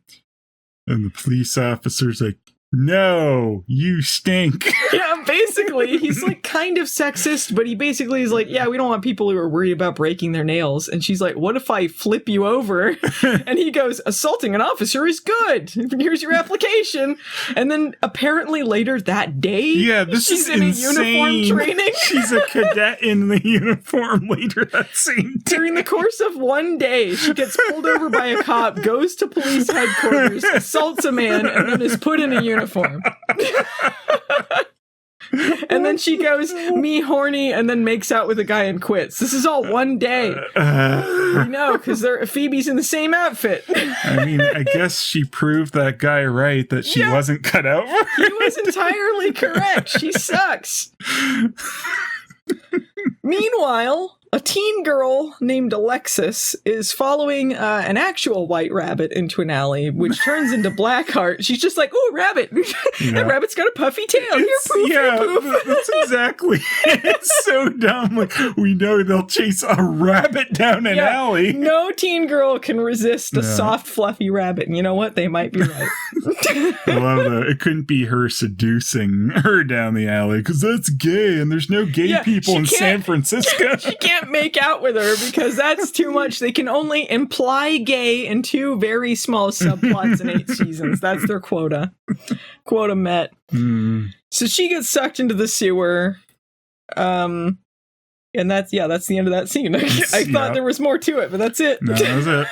the police officer's like, no, you stink. Yeah, basically, he's like kind of sexist, but he basically is like, yeah, we don't want people who are worried about breaking their nails. And she's like, what if I flip you over? And he goes, assaulting an officer is good. Here's your application. And then apparently later that day, she's in insane. a uniform training. She's a cadet in the uniform later that same day. During the course of one day, she gets pulled over by a cop, goes to police headquarters, assaults a man, and then is put in a uniform. And then she goes, me horny, and then makes out with a guy and quits. This is all one day. We know, because Phoebe's in the same outfit. I mean, I guess she proved that guy right, that she wasn't cut out for it. He was entirely correct. She sucks. Meanwhile, a teen girl named Alexis is following an actual white rabbit into an alley, which turns into Blackheart. She's just like, "Ooh, rabbit! That rabbit's got a puffy tail. Here, poof, here, poof." That's exactly. It's so dumb. Like, we know they'll chase a rabbit down an alley. No teen girl can resist a soft, fluffy rabbit. And you know what? They might be right. I love that. It couldn't be her seducing her down the alley because that's gay, and there's no gay people in San Francisco. She can't make out with her because that's too much. They can only imply gay in 2 very small subplots in 8 seasons. That's their quota. Quota met. So she gets sucked into the sewer. And that's the end of that scene. I thought there was more to it, but that's it. No, that was it.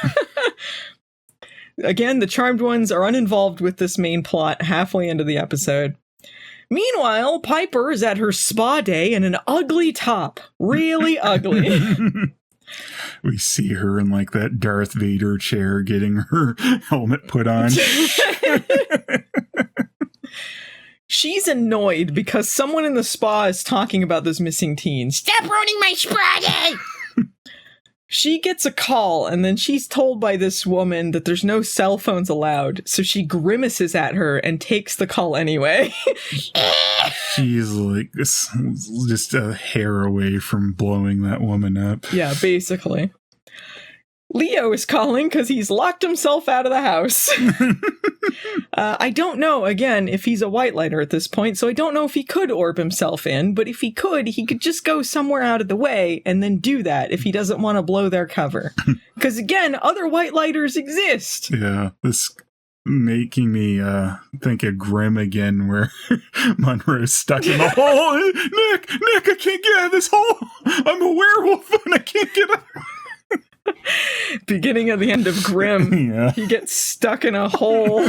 Again, the Charmed ones are uninvolved with this main plot halfway into the episode. Meanwhile, Piper is at her spa day in an ugly top. Really ugly. We see her in like that Darth Vader chair getting her helmet put on. She's annoyed because someone in the spa is talking about this missing teen. Stop ruining my spa day! She gets a call, and then she's told by this woman that there's no cell phones allowed, so she grimaces at her and takes the call anyway. She's like just a hair away from blowing that woman up. Yeah, basically. Leo is calling because he's locked himself out of the house. I don't know, again, if he's a white lighter at this point, so I don't know if he could orb himself in, but if he could just go somewhere out of the way and then do that if he doesn't want to blow their cover. Because again, other white lighters exist. Yeah, this making me think of Grimm again, where Monroe's stuck in the hole. Nick, I can't get out of this hole. I'm a werewolf and I can't get out. Beginning of the end of Grimm. Yeah. He gets stuck in a hole.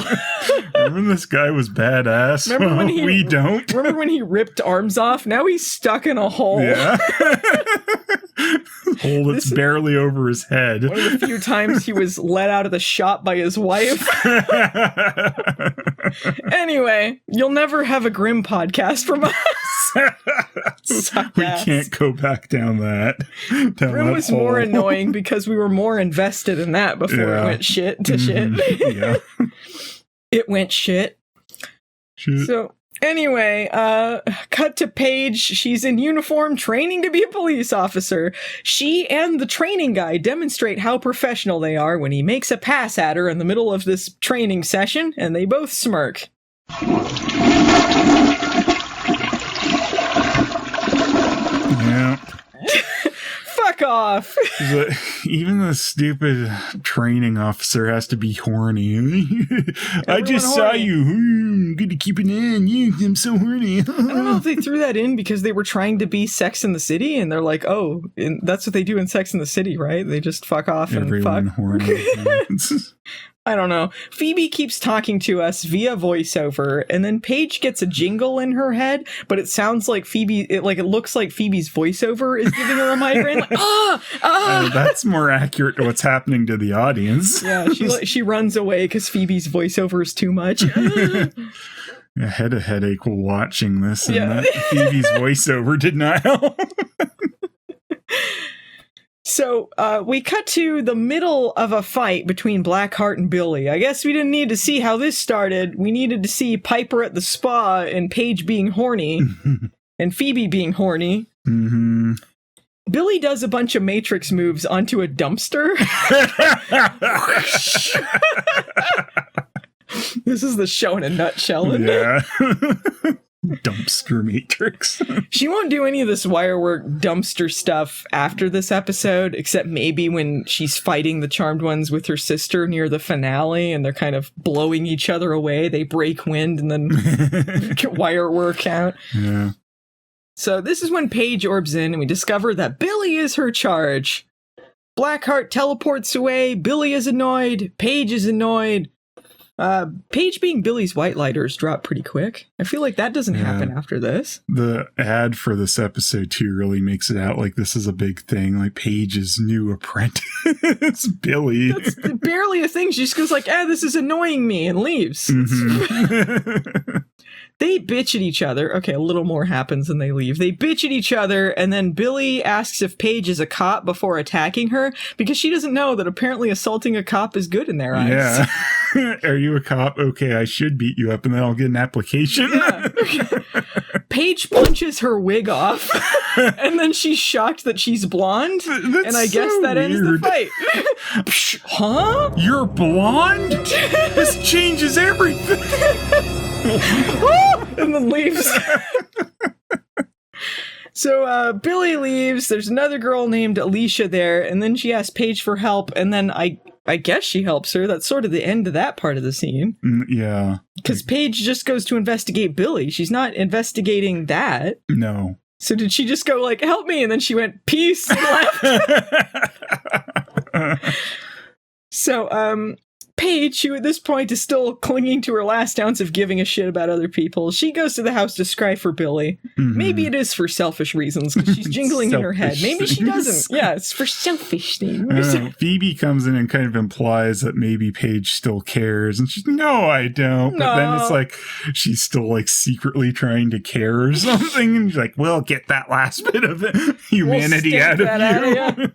Remember this guy was badass? We don't. Remember when he ripped arms off? Now he's stuck in a hole. Yeah. Hole that's barely over his head. One of the few times he was let out of the shop by his wife. Anyway, you'll never have a Grimm podcast from us. We can't go back down that. Grimm was hole. more annoying because we were more invested in that before it went shit to shit. Yeah. It went shit. So anyway, cut to Paige. She's in uniform training to be a police officer. She and the training guy demonstrate how professional they are when he makes a pass at her in the middle of this training session, and they both smirk. Yeah. Fuck off. Even the stupid training officer has to be horny. I just saw you. I'm going to keep it in. I'm so horny. I don't know if they threw that in because they were trying to be Sex in the City, and they're like, oh, and that's what they do in Sex in the City, right? They just fuck off and Everyone fuck. Horny. I don't know. Phoebe keeps talking to us via voiceover, and then Paige gets a jingle in her head, but it sounds like it looks like Phoebe's voiceover is giving her a migraine. Like, that's more accurate to what's happening to the audience. Yeah, she runs away because Phoebe's voiceover is too much. I had a headache while watching this, and that Phoebe's voiceover did not help. So we cut to the middle of a fight between Blackheart and Billie. I guess we didn't need to see how this started. We needed to see Piper at the spa and Paige being horny and Phoebe being horny. Mm-hmm. Billie does a bunch of Matrix moves onto a dumpster. This is the show in a nutshell, isn't it? Dumpster Matrix. She won't do any of this wirework dumpster stuff after this episode, except maybe when she's fighting the Charmed Ones with her sister near the finale and they're kind of blowing each other away. They break wind and then wirework out. Yeah. So this is when Paige orbs in and we discover that Billie is her charge. Blackheart teleports away. Billie is annoyed. Paige is annoyed. Paige being Billie's white lighters dropped pretty quick. I feel like that doesn't happen after this. The ad for this episode too really makes it out like this is a big thing, like Paige's new apprentice, Billie. That's barely a thing. She just goes like, this is annoying me, and leaves. Mm-hmm. They bitch at each other. Okay, a little more happens and they leave. They bitch at each other, and then Billie asks if Paige is a cop before attacking her, because she doesn't know that apparently assaulting a cop is good in their eyes. Yeah. Are you a cop? Okay, I should beat you up and then I'll get an application. Yeah. Paige punches her wig off, and then she's shocked that she's blonde, and I guess that ends the fight. Huh? You're blonde? This changes everything. And then leaves. So Billie leaves. There's another girl named Alicia there, and then she asks Paige for help, and then I guess she helps her. That's sort of the end of that part of the scene. Yeah. Because Paige just goes to investigate Billie. She's not investigating that. No. So did she just go like, help me? And then she went, peace, and left. So, Paige, who at this point is still clinging to her last ounce of giving a shit about other people, she goes to the house to scry for Billie. Mm-hmm. Maybe it is for selfish reasons, because she's jingling in her head. Maybe she doesn't. Yeah, it's for selfish things. Phoebe comes in and kind of implies that maybe Paige still cares, and she's, no, I don't. No. But then it's like, she's still like secretly trying to care or something, and she's like, well, get that last bit of humanity out of you.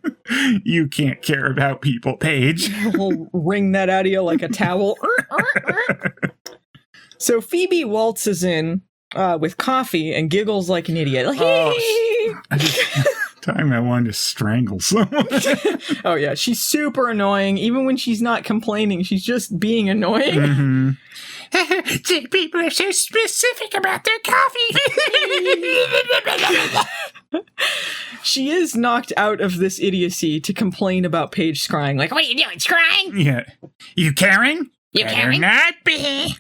You can't care about people, Paige. We'll wring that out of you like a towel. So Phoebe waltzes in with coffee and giggles like an idiot. Like, Time I wanted to strangle someone. Oh yeah, she's super annoying. Even when she's not complaining, she's just being annoying. People are so specific about their coffee. She is knocked out of this idiocy to complain about Paige scrying. Like, What are you doing, scrying? Yeah. You caring? You caring? Not be.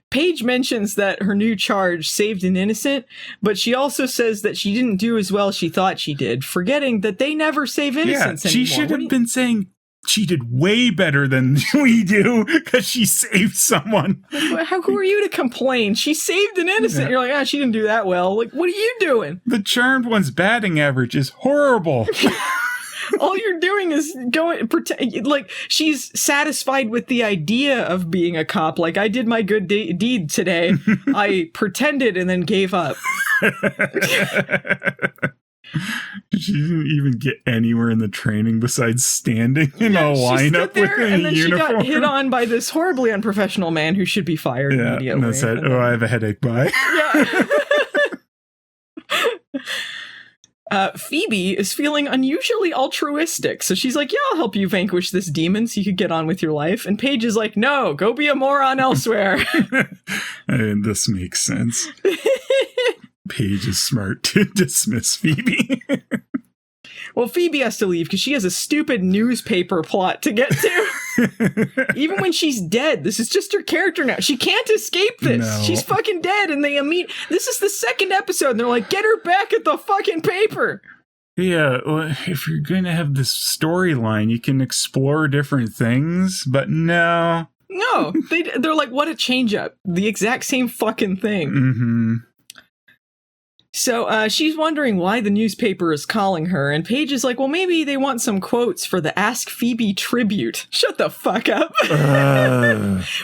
Paige mentions that her new charge saved an innocent, but she also says that she didn't do as well as she thought she did, forgetting that they never save innocents anymore. She should have been saying she did way better than we do because she saved someone. Who are you to complain? She saved an innocent. You're like, she didn't do that well. Like, what are you doing? The Charmed One's batting average is horrible. All you're doing is pretend like she's satisfied with the idea of being a cop. Like, I did my good deed today. I pretended and then gave up. She didn't even get anywhere in the training besides standing in a lineup with a and then uniform. She got hit on by this horribly unprofessional man who should be fired immediately. And then said, I have a headache, bye. Yeah. Phoebe is feeling unusually altruistic, so she's like, I'll help you vanquish this demon so you could get on with your life. And Paige is like, no, go be a moron elsewhere. And this makes sense. Paige is smart to dismiss Phoebe. Well, Phoebe has to leave because she has a stupid newspaper plot to get to. Even when she's dead, this is just her character now. She can't escape this. No. She's fucking dead, and this is the second episode, and they're like, get her back at the fucking paper. Yeah, well, if you're going to have this storyline, you can explore different things, but no. No, they're like, what a change up. The exact same fucking thing. Mm-hmm. So she's wondering why the newspaper is calling her, and Paige is like, well, maybe they want some quotes for the Ask Phoebe tribute. Shut the fuck up.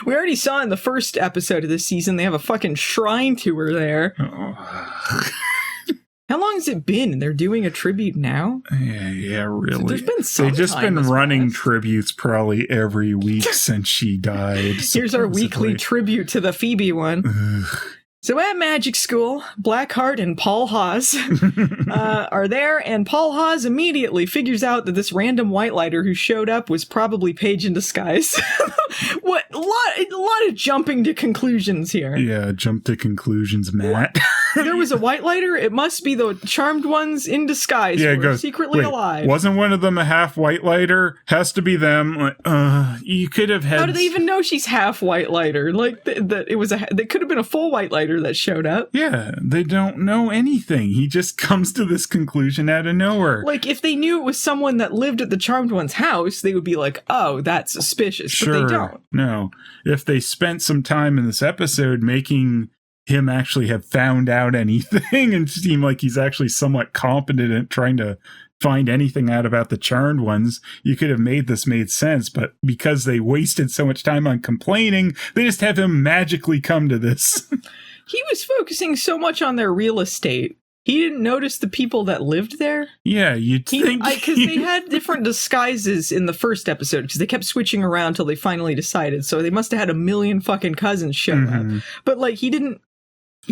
We already saw in the first episode of this season, they have a fucking shrine to her there. How long has it been? They're doing a tribute now? Yeah, really. There's been some They've just time been has running passed. tributes probably every week since she died. Here's our weekly tribute to the Phoebe one. So at Magic School, Blackheart and Paul Haas are there, and Paul Haas immediately figures out that this random whitelighter who showed up was probably Paige in disguise. What a lot of jumping to conclusions here. Yeah, jump to conclusions, Matt. There was a whitelighter. It must be the Charmed Ones in disguise. Yeah, who are secretly alive. Wasn't one of them a half whitelighter? Has to be them. You could have had. How do they even know she's half whitelighter? Like that it was that could have been a full whitelighter that showed up. Yeah, they don't know anything. He just comes to this conclusion out of nowhere. Like, if they knew it was someone that lived at the Charmed One's house, they would be like, oh, that's suspicious. Sure. But they don't. No. If they spent some time in this episode making him actually have found out anything and seem like he's actually somewhat competent at trying to find anything out about the Charmed Ones, you could have made sense. But because they wasted so much time on complaining, they just have him magically come to this. He was focusing so much on their real estate. He didn't notice the people that lived there. Yeah, you'd think. Because they had different disguises in the first episode, because they kept switching around till they finally decided. So they must have had a million fucking cousins show up. But, like, he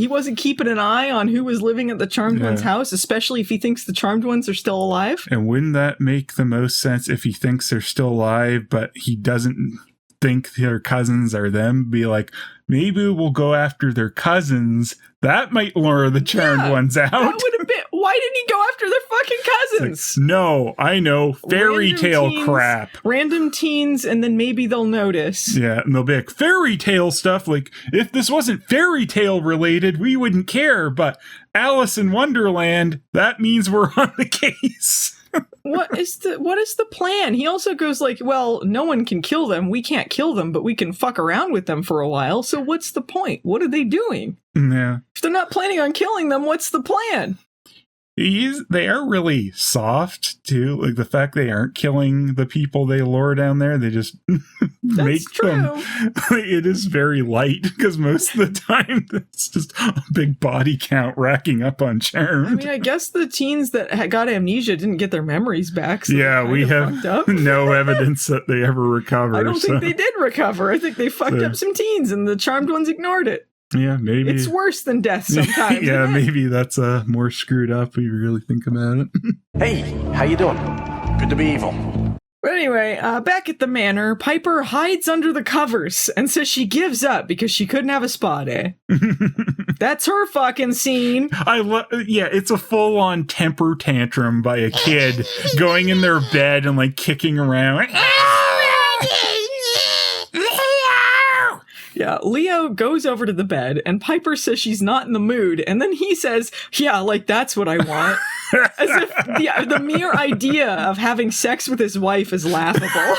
wasn't keeping an eye on who was living at the Charmed One's house, especially if he thinks the Charmed Ones are still alive. And wouldn't that make the most sense if he thinks they're still alive, but he doesn't think their cousins are them? Be like, maybe we'll go after their cousins. That might lure the Charmed Ones out. That would have been. Why didn't he go after their fucking cousins? Like, no, I know. Fairy tale crap. Random teens, and then maybe they'll notice. Yeah, and they'll be like, fairy tale stuff. Like, if this wasn't fairy tale related, we wouldn't care. But Alice in Wonderland, that means we're on the case. What is the plan? He also goes like, well, no one can kill them. We can't kill them, but we can fuck around with them for a while. So what's the point? What are they doing? Yeah. If they're not planning on killing them, what's the plan? They are really soft too. Like the fact they aren't killing the people they lure down there, they just make them. It is very light because most of the time it's just a big body count racking up on Charmed. I mean, I guess the teens that got amnesia didn't get their memories back. So yeah, we have no evidence that they ever recovered. I don't think they did recover. I think they fucked up some teens and the Charmed ones ignored it. Yeah, maybe. It's worse than death sometimes. Yeah, maybe that's more screwed up if you really think about it. Hey, how you doing? Good to be evil. But anyway, back at the manor, Piper hides under the covers and says she gives up because she couldn't have a spa day. That's her fucking scene. Yeah, it's a full-on temper tantrum by a kid going in their bed and like kicking around. Yeah, Leo goes over to the bed, and Piper says she's not in the mood, and then he says, yeah, like, that's what I want. As if the mere idea of having sex with his wife is laughable.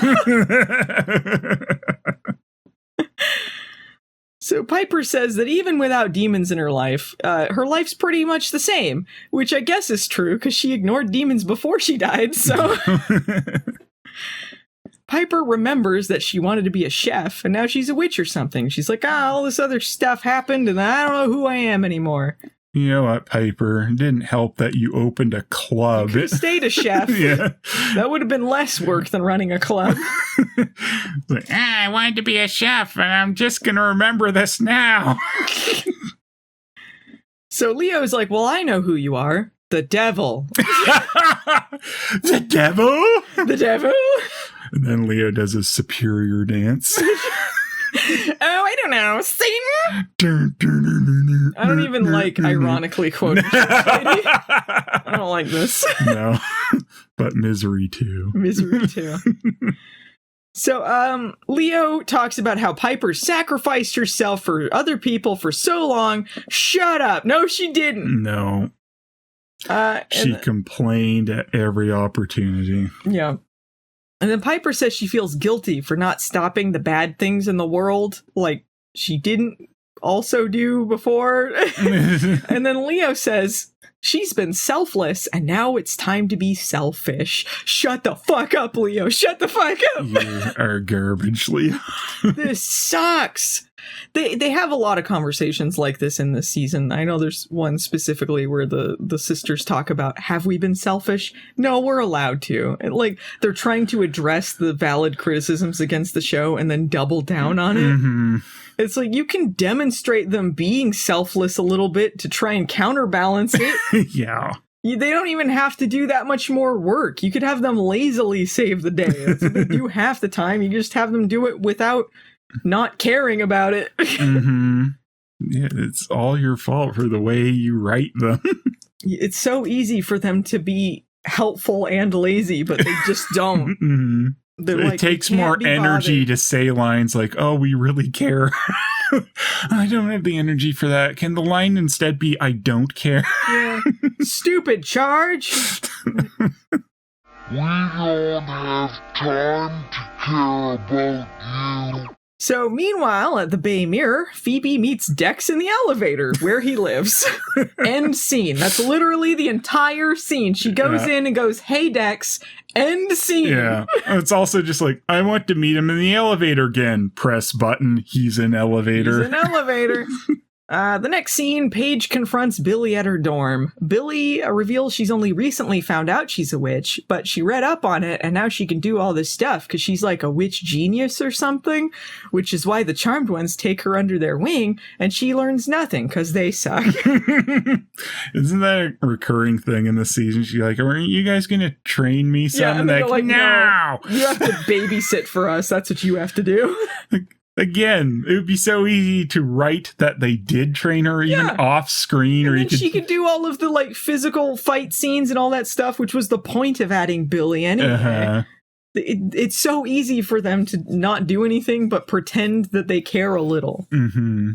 So Piper says that even without demons in her life, her life's pretty much the same, which I guess is true, because she ignored demons before she died, so... Piper remembers that she wanted to be a chef, and now she's a witch or something. She's like, all this other stuff happened, and I don't know who I am anymore. You know what, Piper? It didn't help that you opened a club. You stayed a chef. Yeah. That would have been less work than running a club. Like, I wanted to be a chef, and I'm just going to remember this now. So Leo's like, well, I know who you are. The devil. The devil? The devil? And then Leo does his superior dance. Oh, I don't know. Satan? I don't even like ironically quoting I don't like this. No, but Misery too. Misery too. So, Leo talks about how Piper sacrificed herself for other people for so long. Shut up. No, she didn't. No. She complained at every opportunity. Yeah. And then Piper says she feels guilty for not stopping the bad things in the world, like she didn't also do before. And then Leo says she's been selfless, and now it's time to be selfish. Shut the fuck up, Leo. Shut the fuck up. You are garbage, Leo. This sucks. They have a lot of conversations like this in this season. I know there's one specifically where the sisters talk about, have we been selfish? No, we're allowed to. And, like, they're trying to address the valid criticisms against the show and then double down on it. Mm-hmm. It's like, you can demonstrate them being selfless a little bit to try and counterbalance it. Yeah. They don't even have to do that much more work. You could have them lazily save the day. That's what they do half the time. You just have them do it without not caring about it. Mm-hmm. Yeah, it's all your fault for the way you write them. It's so easy for them to be helpful and lazy, but they just don't. Mm-hmm. It takes more energy to say lines like, oh, we really care. I don't have the energy for that. Can the line instead be, I don't care? Yeah. Stupid charge. We don't have time to care about you. So, meanwhile, at the Bay Mirror, Phoebe meets Dex in the elevator where he lives. End scene. That's literally the entire scene. She goes in and goes, hey, Dex. End scene. Yeah. It's also just like, I want to meet him in the elevator again. Press button. He's in elevator. He's in elevator. The next scene, Paige confronts Billie at her dorm. Billie reveals she's only recently found out she's a witch, but she read up on it, and now she can do all this stuff because she's like a witch genius or something, which is why the Charmed ones take her under their wing, and she learns nothing because they suck. Isn't that a recurring thing in the season? She's like, aren't you guys going to train me some? Yeah, and they're like, no! You have to babysit for us. That's what you have to do. Again, it would be so easy to write that they did train her even off screen, and or she could do all of the like physical fight scenes and all that stuff, which was the point of adding Billie anyway. Uh-huh. It's so easy for them to not do anything but pretend that they care a little. Mm-hmm.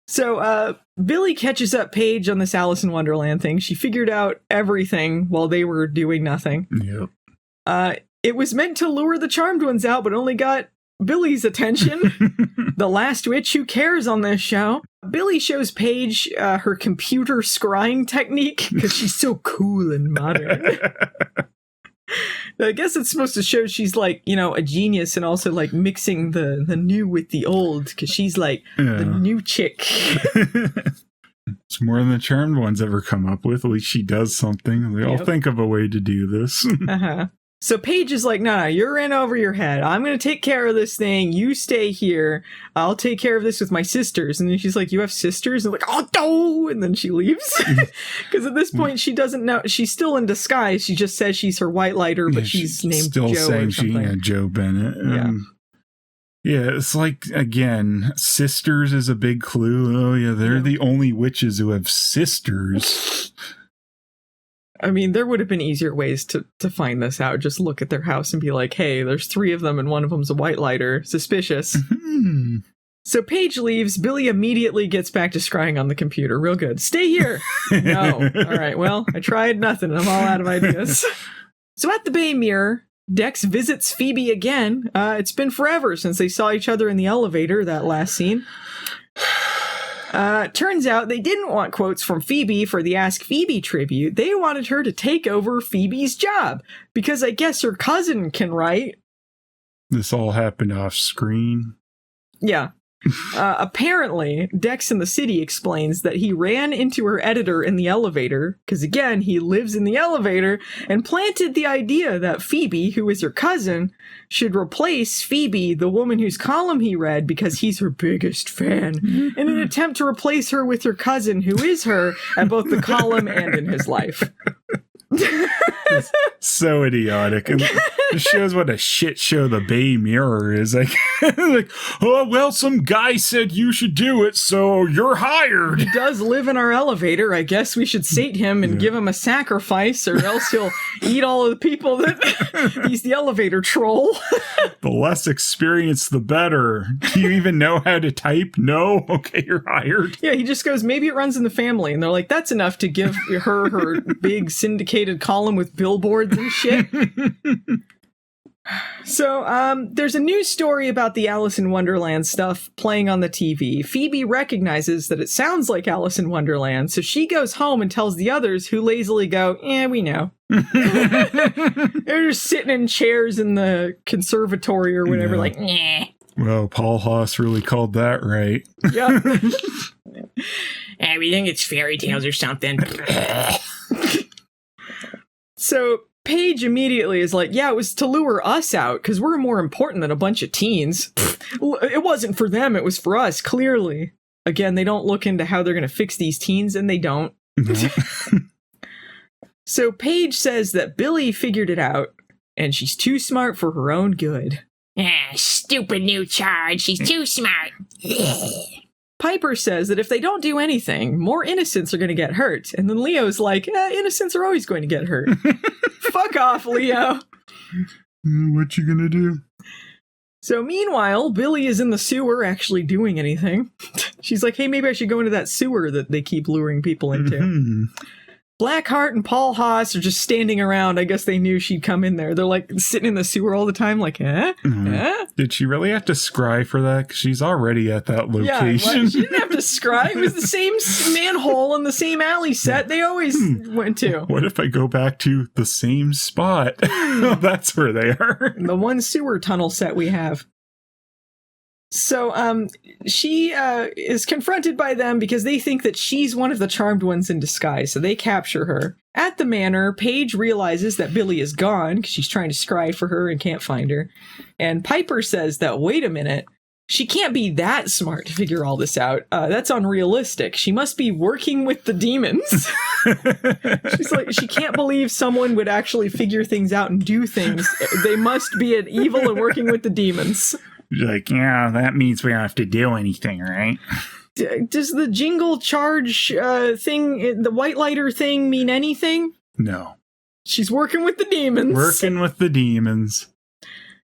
So Billie catches up Paige on this Alice in Wonderland thing. She figured out everything while they were doing nothing. Yep. It was meant to lure the Charmed ones out, but only got Billie's attention. The last witch who cares on this show. Billie shows Paige her computer scrying technique because she's so cool and modern. I guess it's supposed to show she's like, a genius and also like mixing the new with the old because she's like the new chick. It's more than the Charmed ones ever come up with. At least she does something. They all think of a way to do this. So Paige is like, no, you're in over your head. I'm going to take care of this thing. You stay here. I'll take care of this with my sisters. And then she's like, you have sisters? And like, oh, no! And then she leaves. Because at this point, she doesn't know. She's still in disguise. She just says she's her white lighter, but she's named still Joe saying or something. Joe Bennett. Yeah, it's like, again, sisters is a big clue. Oh, yeah, they're the only witches who have sisters. I mean, there would have been easier ways to find this out. Just look at their house and be like, hey, there's 3 of them and one of them's a white lighter. Suspicious. So Paige leaves. Billie immediately gets back to scrying on the computer. Real good. Stay here. No. All right, well, I tried nothing. I'm all out of ideas. So at the Bay Mirror, Dex visits Phoebe again. It's been forever since they saw each other in the elevator, that last scene. Turns out they didn't want quotes from Phoebe for the Ask Phoebe tribute. They wanted her to take over Phoebe's job because I guess her cousin can write. This all happened off screen. Yeah. Apparently, Dex in the City explains that he ran into her editor in the elevator, because again, he lives in the elevator, and planted the idea that Phoebe, who is her cousin, should replace Phoebe, the woman whose column he read, because he's her biggest fan, in an attempt to replace her with her cousin, who is her, at both the column and in his life. So idiotic. And it shows what a shit show the Bay Mirror is. Like, oh, well, some guy said you should do it, so you're hired. He does live in our elevator. I guess we should sate him and give him a sacrifice, or else he'll eat all of the people that... He's the elevator troll. The less experience, the better. Do you even know how to type? No? Okay, you're hired. Yeah, he just goes, maybe it runs in the family. And they're like, that's enough to give her big syndicated column with billboards and shit. So, there's a news story about the Alice in Wonderland stuff playing on the TV. Phoebe recognizes that it sounds like Alice in Wonderland, so she goes home and tells the others, who lazily go, we know. They're just sitting in chairs in the conservatory or whatever, like, nah. Well, Paul Haas really called that right. Yeah. We think it's fairy tales or something. So Paige immediately is like, yeah, it was to lure us out because we're more important than a bunch of teens. It wasn't for them, it was for us, clearly. Again, they don't look into how they're going to fix these teens, and they don't. So Paige says that Billie figured it out, and she's too smart for her own good. Stupid new charge, she's too smart. Piper says that if they don't do anything, more innocents are going to get hurt. And then Leo's like, innocents are always going to get hurt. Fuck off, Leo. What you gonna do? So meanwhile, Billie is in the sewer actually doing anything. She's like, hey, maybe I should go into that sewer that they keep luring people into. Blackheart and Paul Haas are just standing around. I guess they knew she'd come in there. They're like sitting in the sewer all the time, like, Did she really have to scry for that? 'Cause she's already at that location. Yeah, she didn't have to scry. It was the same manhole and the same alley set they always went to. What if I go back to the same spot? That's where they are. The one sewer tunnel set we have. So, she is confronted by them because they think that she's one of the charmed ones in disguise, so they capture her. At the manor, Paige realizes that Billie is gone because she's trying to scry for her and can't find her. And Piper says that, wait a minute, she can't be that smart to figure all this out. That's unrealistic. She must be working with the demons. She's like, she can't believe someone would actually figure things out and do things. They must be an evil and working with the demons. Like, yeah, that means we don't have to do anything, right? Does the jingle charge thing, the white lighter thing, mean anything? No. She's working with the demons. Working with the demons.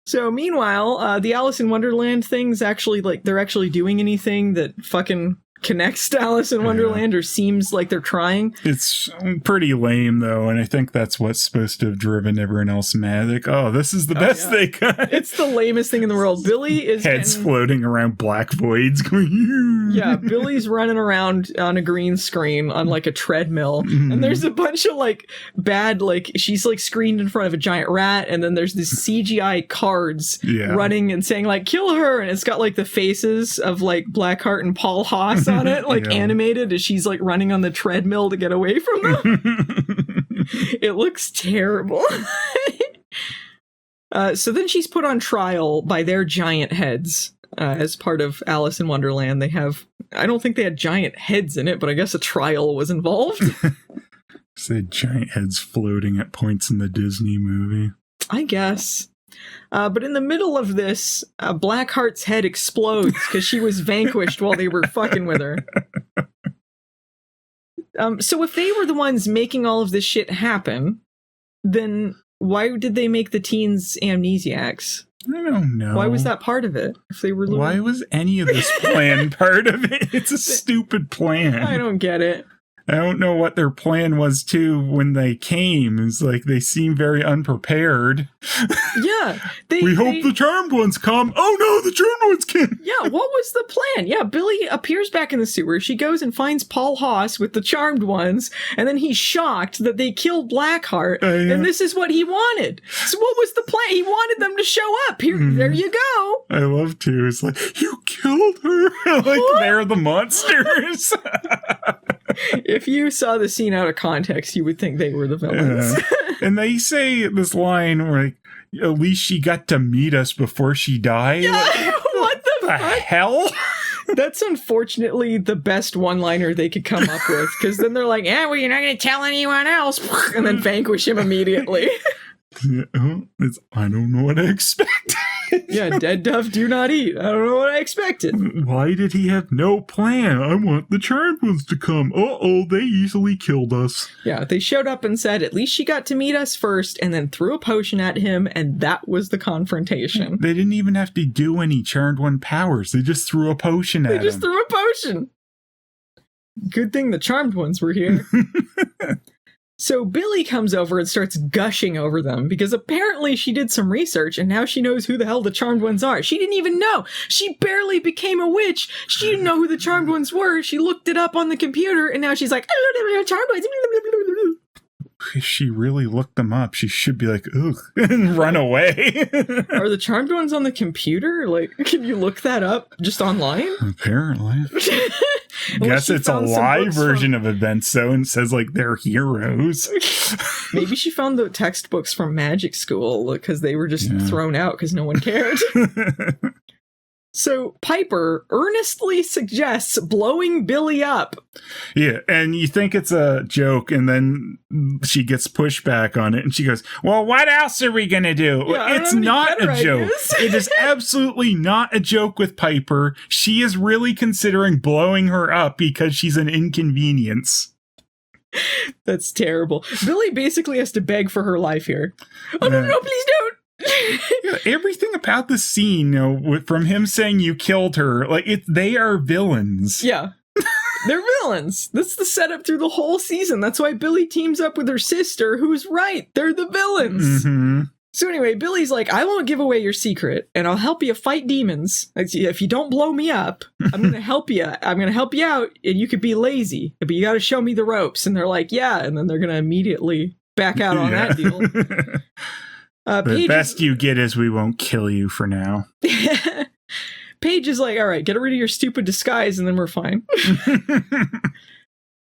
So meanwhile, the Alice in Wonderland thing's actually, like, they're actually doing anything that fucking connects to Alice in Wonderland or seems like they're trying. It's pretty lame, though, and I think that's what's supposed to have driven everyone else mad. Like, oh, this is the best they got. It's the lamest thing in the world. Billie is heads floating around black voids going, yeah, Billie's running around on a green screen on like a treadmill, and there's a bunch of like bad, like she's like screened in front of a giant rat, and then there's this CGI cards running and saying like kill her, and it's got like the faces of like Blackheart and Paul Haas on it, like animated as she's like running on the treadmill to get away from them. It looks terrible. So then she's put on trial by their giant heads as part of Alice in Wonderland. They have, I don't think they had giant heads in it, but I guess a trial was involved. Say giant heads floating at points in the Disney movie. I guess. But in the middle of this, Blackheart's head explodes because she was vanquished while they were fucking with her. So if they were the ones making all of this shit happen, then why did they make the teens amnesiacs? I don't know. Why was that part of it? If they were, why was any of this plan part of it? It's a stupid plan. I don't get it. I don't know what their plan was, too, when they came. It's like they seem very unprepared. Yeah. We hope the Charmed Ones come. Oh, no, the Charmed Ones came. Yeah, what was the plan? Yeah, Billie appears back in the sewer. She goes and finds Paul Haas with the Charmed Ones, and then he's shocked that they killed Blackheart, and this is what he wanted. So what was the plan? He wanted them to show up. Here, there you go. I love to. It's like, you killed her. Like, they're the monsters. If you saw the scene out of context, you would think they were the villains. And they say this line where, like, at least she got to meet us before she died. Yeah, like, what the fuck? Hell? That's unfortunately the best one-liner they could come up with, because then they're like, yeah, well, you're not going to tell anyone else, and then vanquish him immediately. I don't know what I expected. Yeah, dead dove do not eat. I don't know what I expected. Why did he have no plan? I want the Charmed Ones to come. Uh-oh, they easily killed us. Yeah, they showed up and said, at least she got to meet us first, and then threw a potion at him, and that was the confrontation. They didn't even have to do any Charmed One powers. They just threw a potion at him. They just threw a potion. Good thing the Charmed Ones were here. So Billie comes over and starts gushing over them because apparently she did some research and now she knows who the hell the Charmed Ones are. She didn't even know. She barely became a witch. She didn't know who the Charmed Ones were. She looked it up on the computer and now she's like, Charmed Ones. If she really looked them up, she should be like, ugh, and run away. Are the Charmed Ones on the computer? Like, can you look that up just online? Apparently. Guess it's a live version of events, though, and says, like, they're heroes. Maybe she found the textbooks from magic school because they were just thrown out because no one cared. So Piper earnestly suggests blowing Billie up. Yeah, and you think it's a joke, and then she gets pushback on it, and she goes, well, what else are we going to do? Yeah, it's not a joke. It is absolutely not a joke with Piper. She is really considering blowing her up because she's an inconvenience. That's terrible. Billie basically has to beg for her life here. Oh, no, please don't. Yeah, everything about the scene, you know, from him saying you killed her, like they are villains. Yeah, they're villains. That's the setup through the whole season. That's why Billie teams up with her sister, who's right. They're the villains. Mm-hmm. So anyway, Billie's like, I won't give away your secret, and I'll help you fight demons. If you don't blow me up, I'm going to help you. I'm going to help you out, and you could be lazy, but you got to show me the ropes. And they're like, yeah, and then they're going to immediately back out on that deal. The best you get is we won't kill you for now. Paige is like, all right, get rid of your stupid disguise and then we're fine.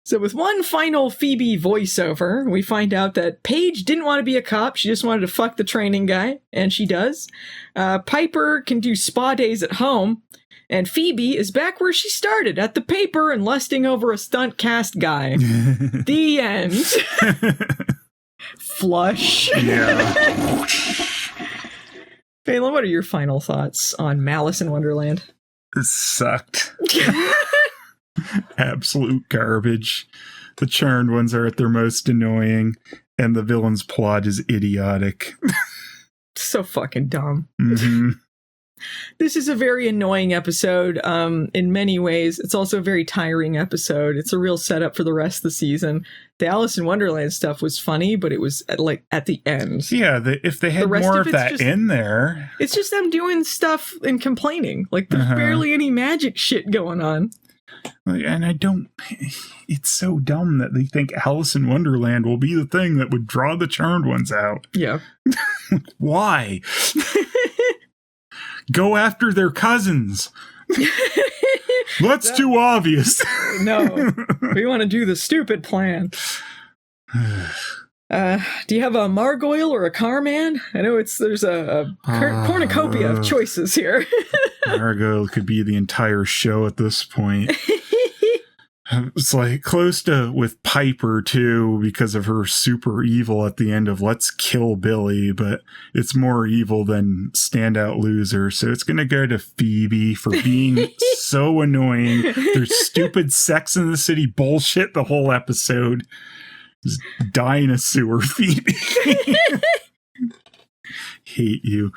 So with one final Phoebe voiceover, we find out that Paige didn't want to be a cop. She just wanted to fuck the training guy, and she does. Piper can do spa days at home, and Phoebe is back where she started, at the paper and lusting over a stunt cast guy. The end. Flush. Yeah. Phelan, what are your final thoughts on Malice in Wonderland? It sucked. Absolute garbage. The Charmed Ones are at their most annoying, and the villain's plot is idiotic. So fucking dumb. Mm-hmm. This is a very annoying episode in many ways. It's also a very tiring episode. It's a real setup for the rest of the season. The Alice in Wonderland stuff was funny, but it was at the end. Yeah, if they had more of that in there. It's just them doing stuff and complaining. Like, there's barely any magic shit going on. And it's so dumb that they think Alice in Wonderland will be the thing that would draw the charmed ones out. Yeah. Why? Go after their cousins. That's too obvious. No, we want to do the stupid plan. Do you have a Margoyle or a Carman? I know there's a cornucopia of choices here. Margoyle could be the entire show at this point. It's like close to with Piper too, because of her super evil at the end of let's kill Billie, but it's more evil than standout loser. So it's going to go to Phoebe for being so annoying. There's stupid Sex in the City bullshit the whole episode. Just die in a sewer, Phoebe. Hate you.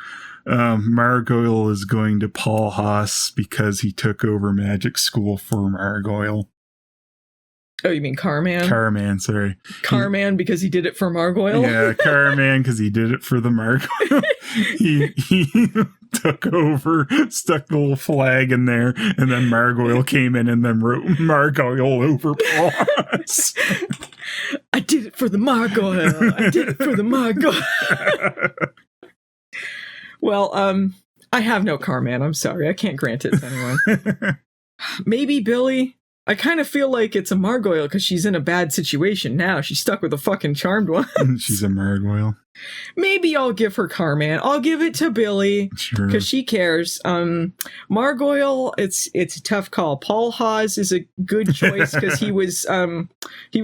Margoyle is going to Paul Haas because he took over magic school for Margoyle. Oh, you mean Carman? Carman, sorry. Carman because he did it for Margoyle? Yeah, Carman because he did it for the Margoyle. he took over, stuck the little flag in there, and then Margoyle came in and then wrote Margoyle over Paul Haas. I did it for the Margoyle. I did it for the Margoyle. Well, I have no Carman. I'm sorry. I can't grant it to anyone. Maybe Billie. I kind of feel like it's a Margoyle because she's in a bad situation now. She's stuck with the fucking charmed one. She's a Margoyle. Maybe I'll give her Carman. I'll give it to Billie because she cares. Margoyle, it's a tough call. Paul Haas is a good choice because he was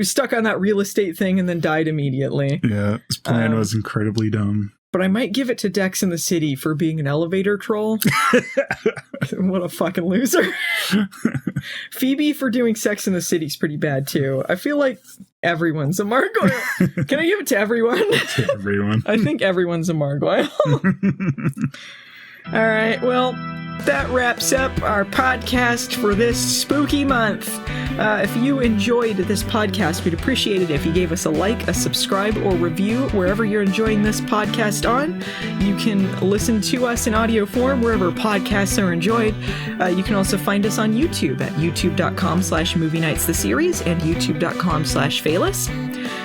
stuck on that real estate thing and then died immediately. Yeah, his plan was incredibly dumb. But I might give it to Dex in the City for being an elevator troll. What a fucking loser. Phoebe for doing Sex in the City is pretty bad, too. I feel like everyone's a Margoyle. Can I give it to everyone? To everyone. I think everyone's a Margoyle. All right, well, that wraps up our podcast for this spooky month. If you enjoyed this podcast, we'd appreciate it if you gave us a like, a subscribe, or review wherever you're enjoying this podcast on. You can listen to us in audio form wherever podcasts are enjoyed. You can also find us on YouTube at youtube.com/Movie Nights the Series and youtube.com/Phelan.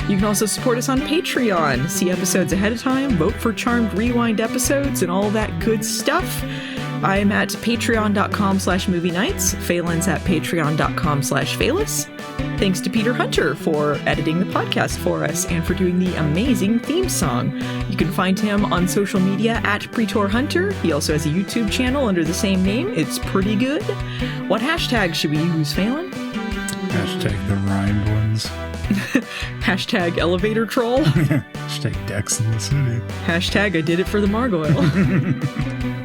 You can also support us on Patreon, see episodes ahead of time, vote for Charmed Rewind episodes, and all that good stuff. I'm at patreon.com/Movie Nights. Phelan's at patreon.com/Phelan. Thanks to Peter Hunter for editing the podcast for us and for doing the amazing theme song. You can find him on social media at Pretor Hunter. He also has a YouTube channel under the same name. It's pretty good. What hashtag should we use, Phelan? Hashtag the rhymed ones. Hashtag elevator troll. Hashtag Dex in the City. Hashtag I did it for the Margoyle.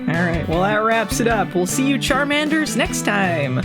All right, well, that wraps it up. We'll see you Charmanders next time.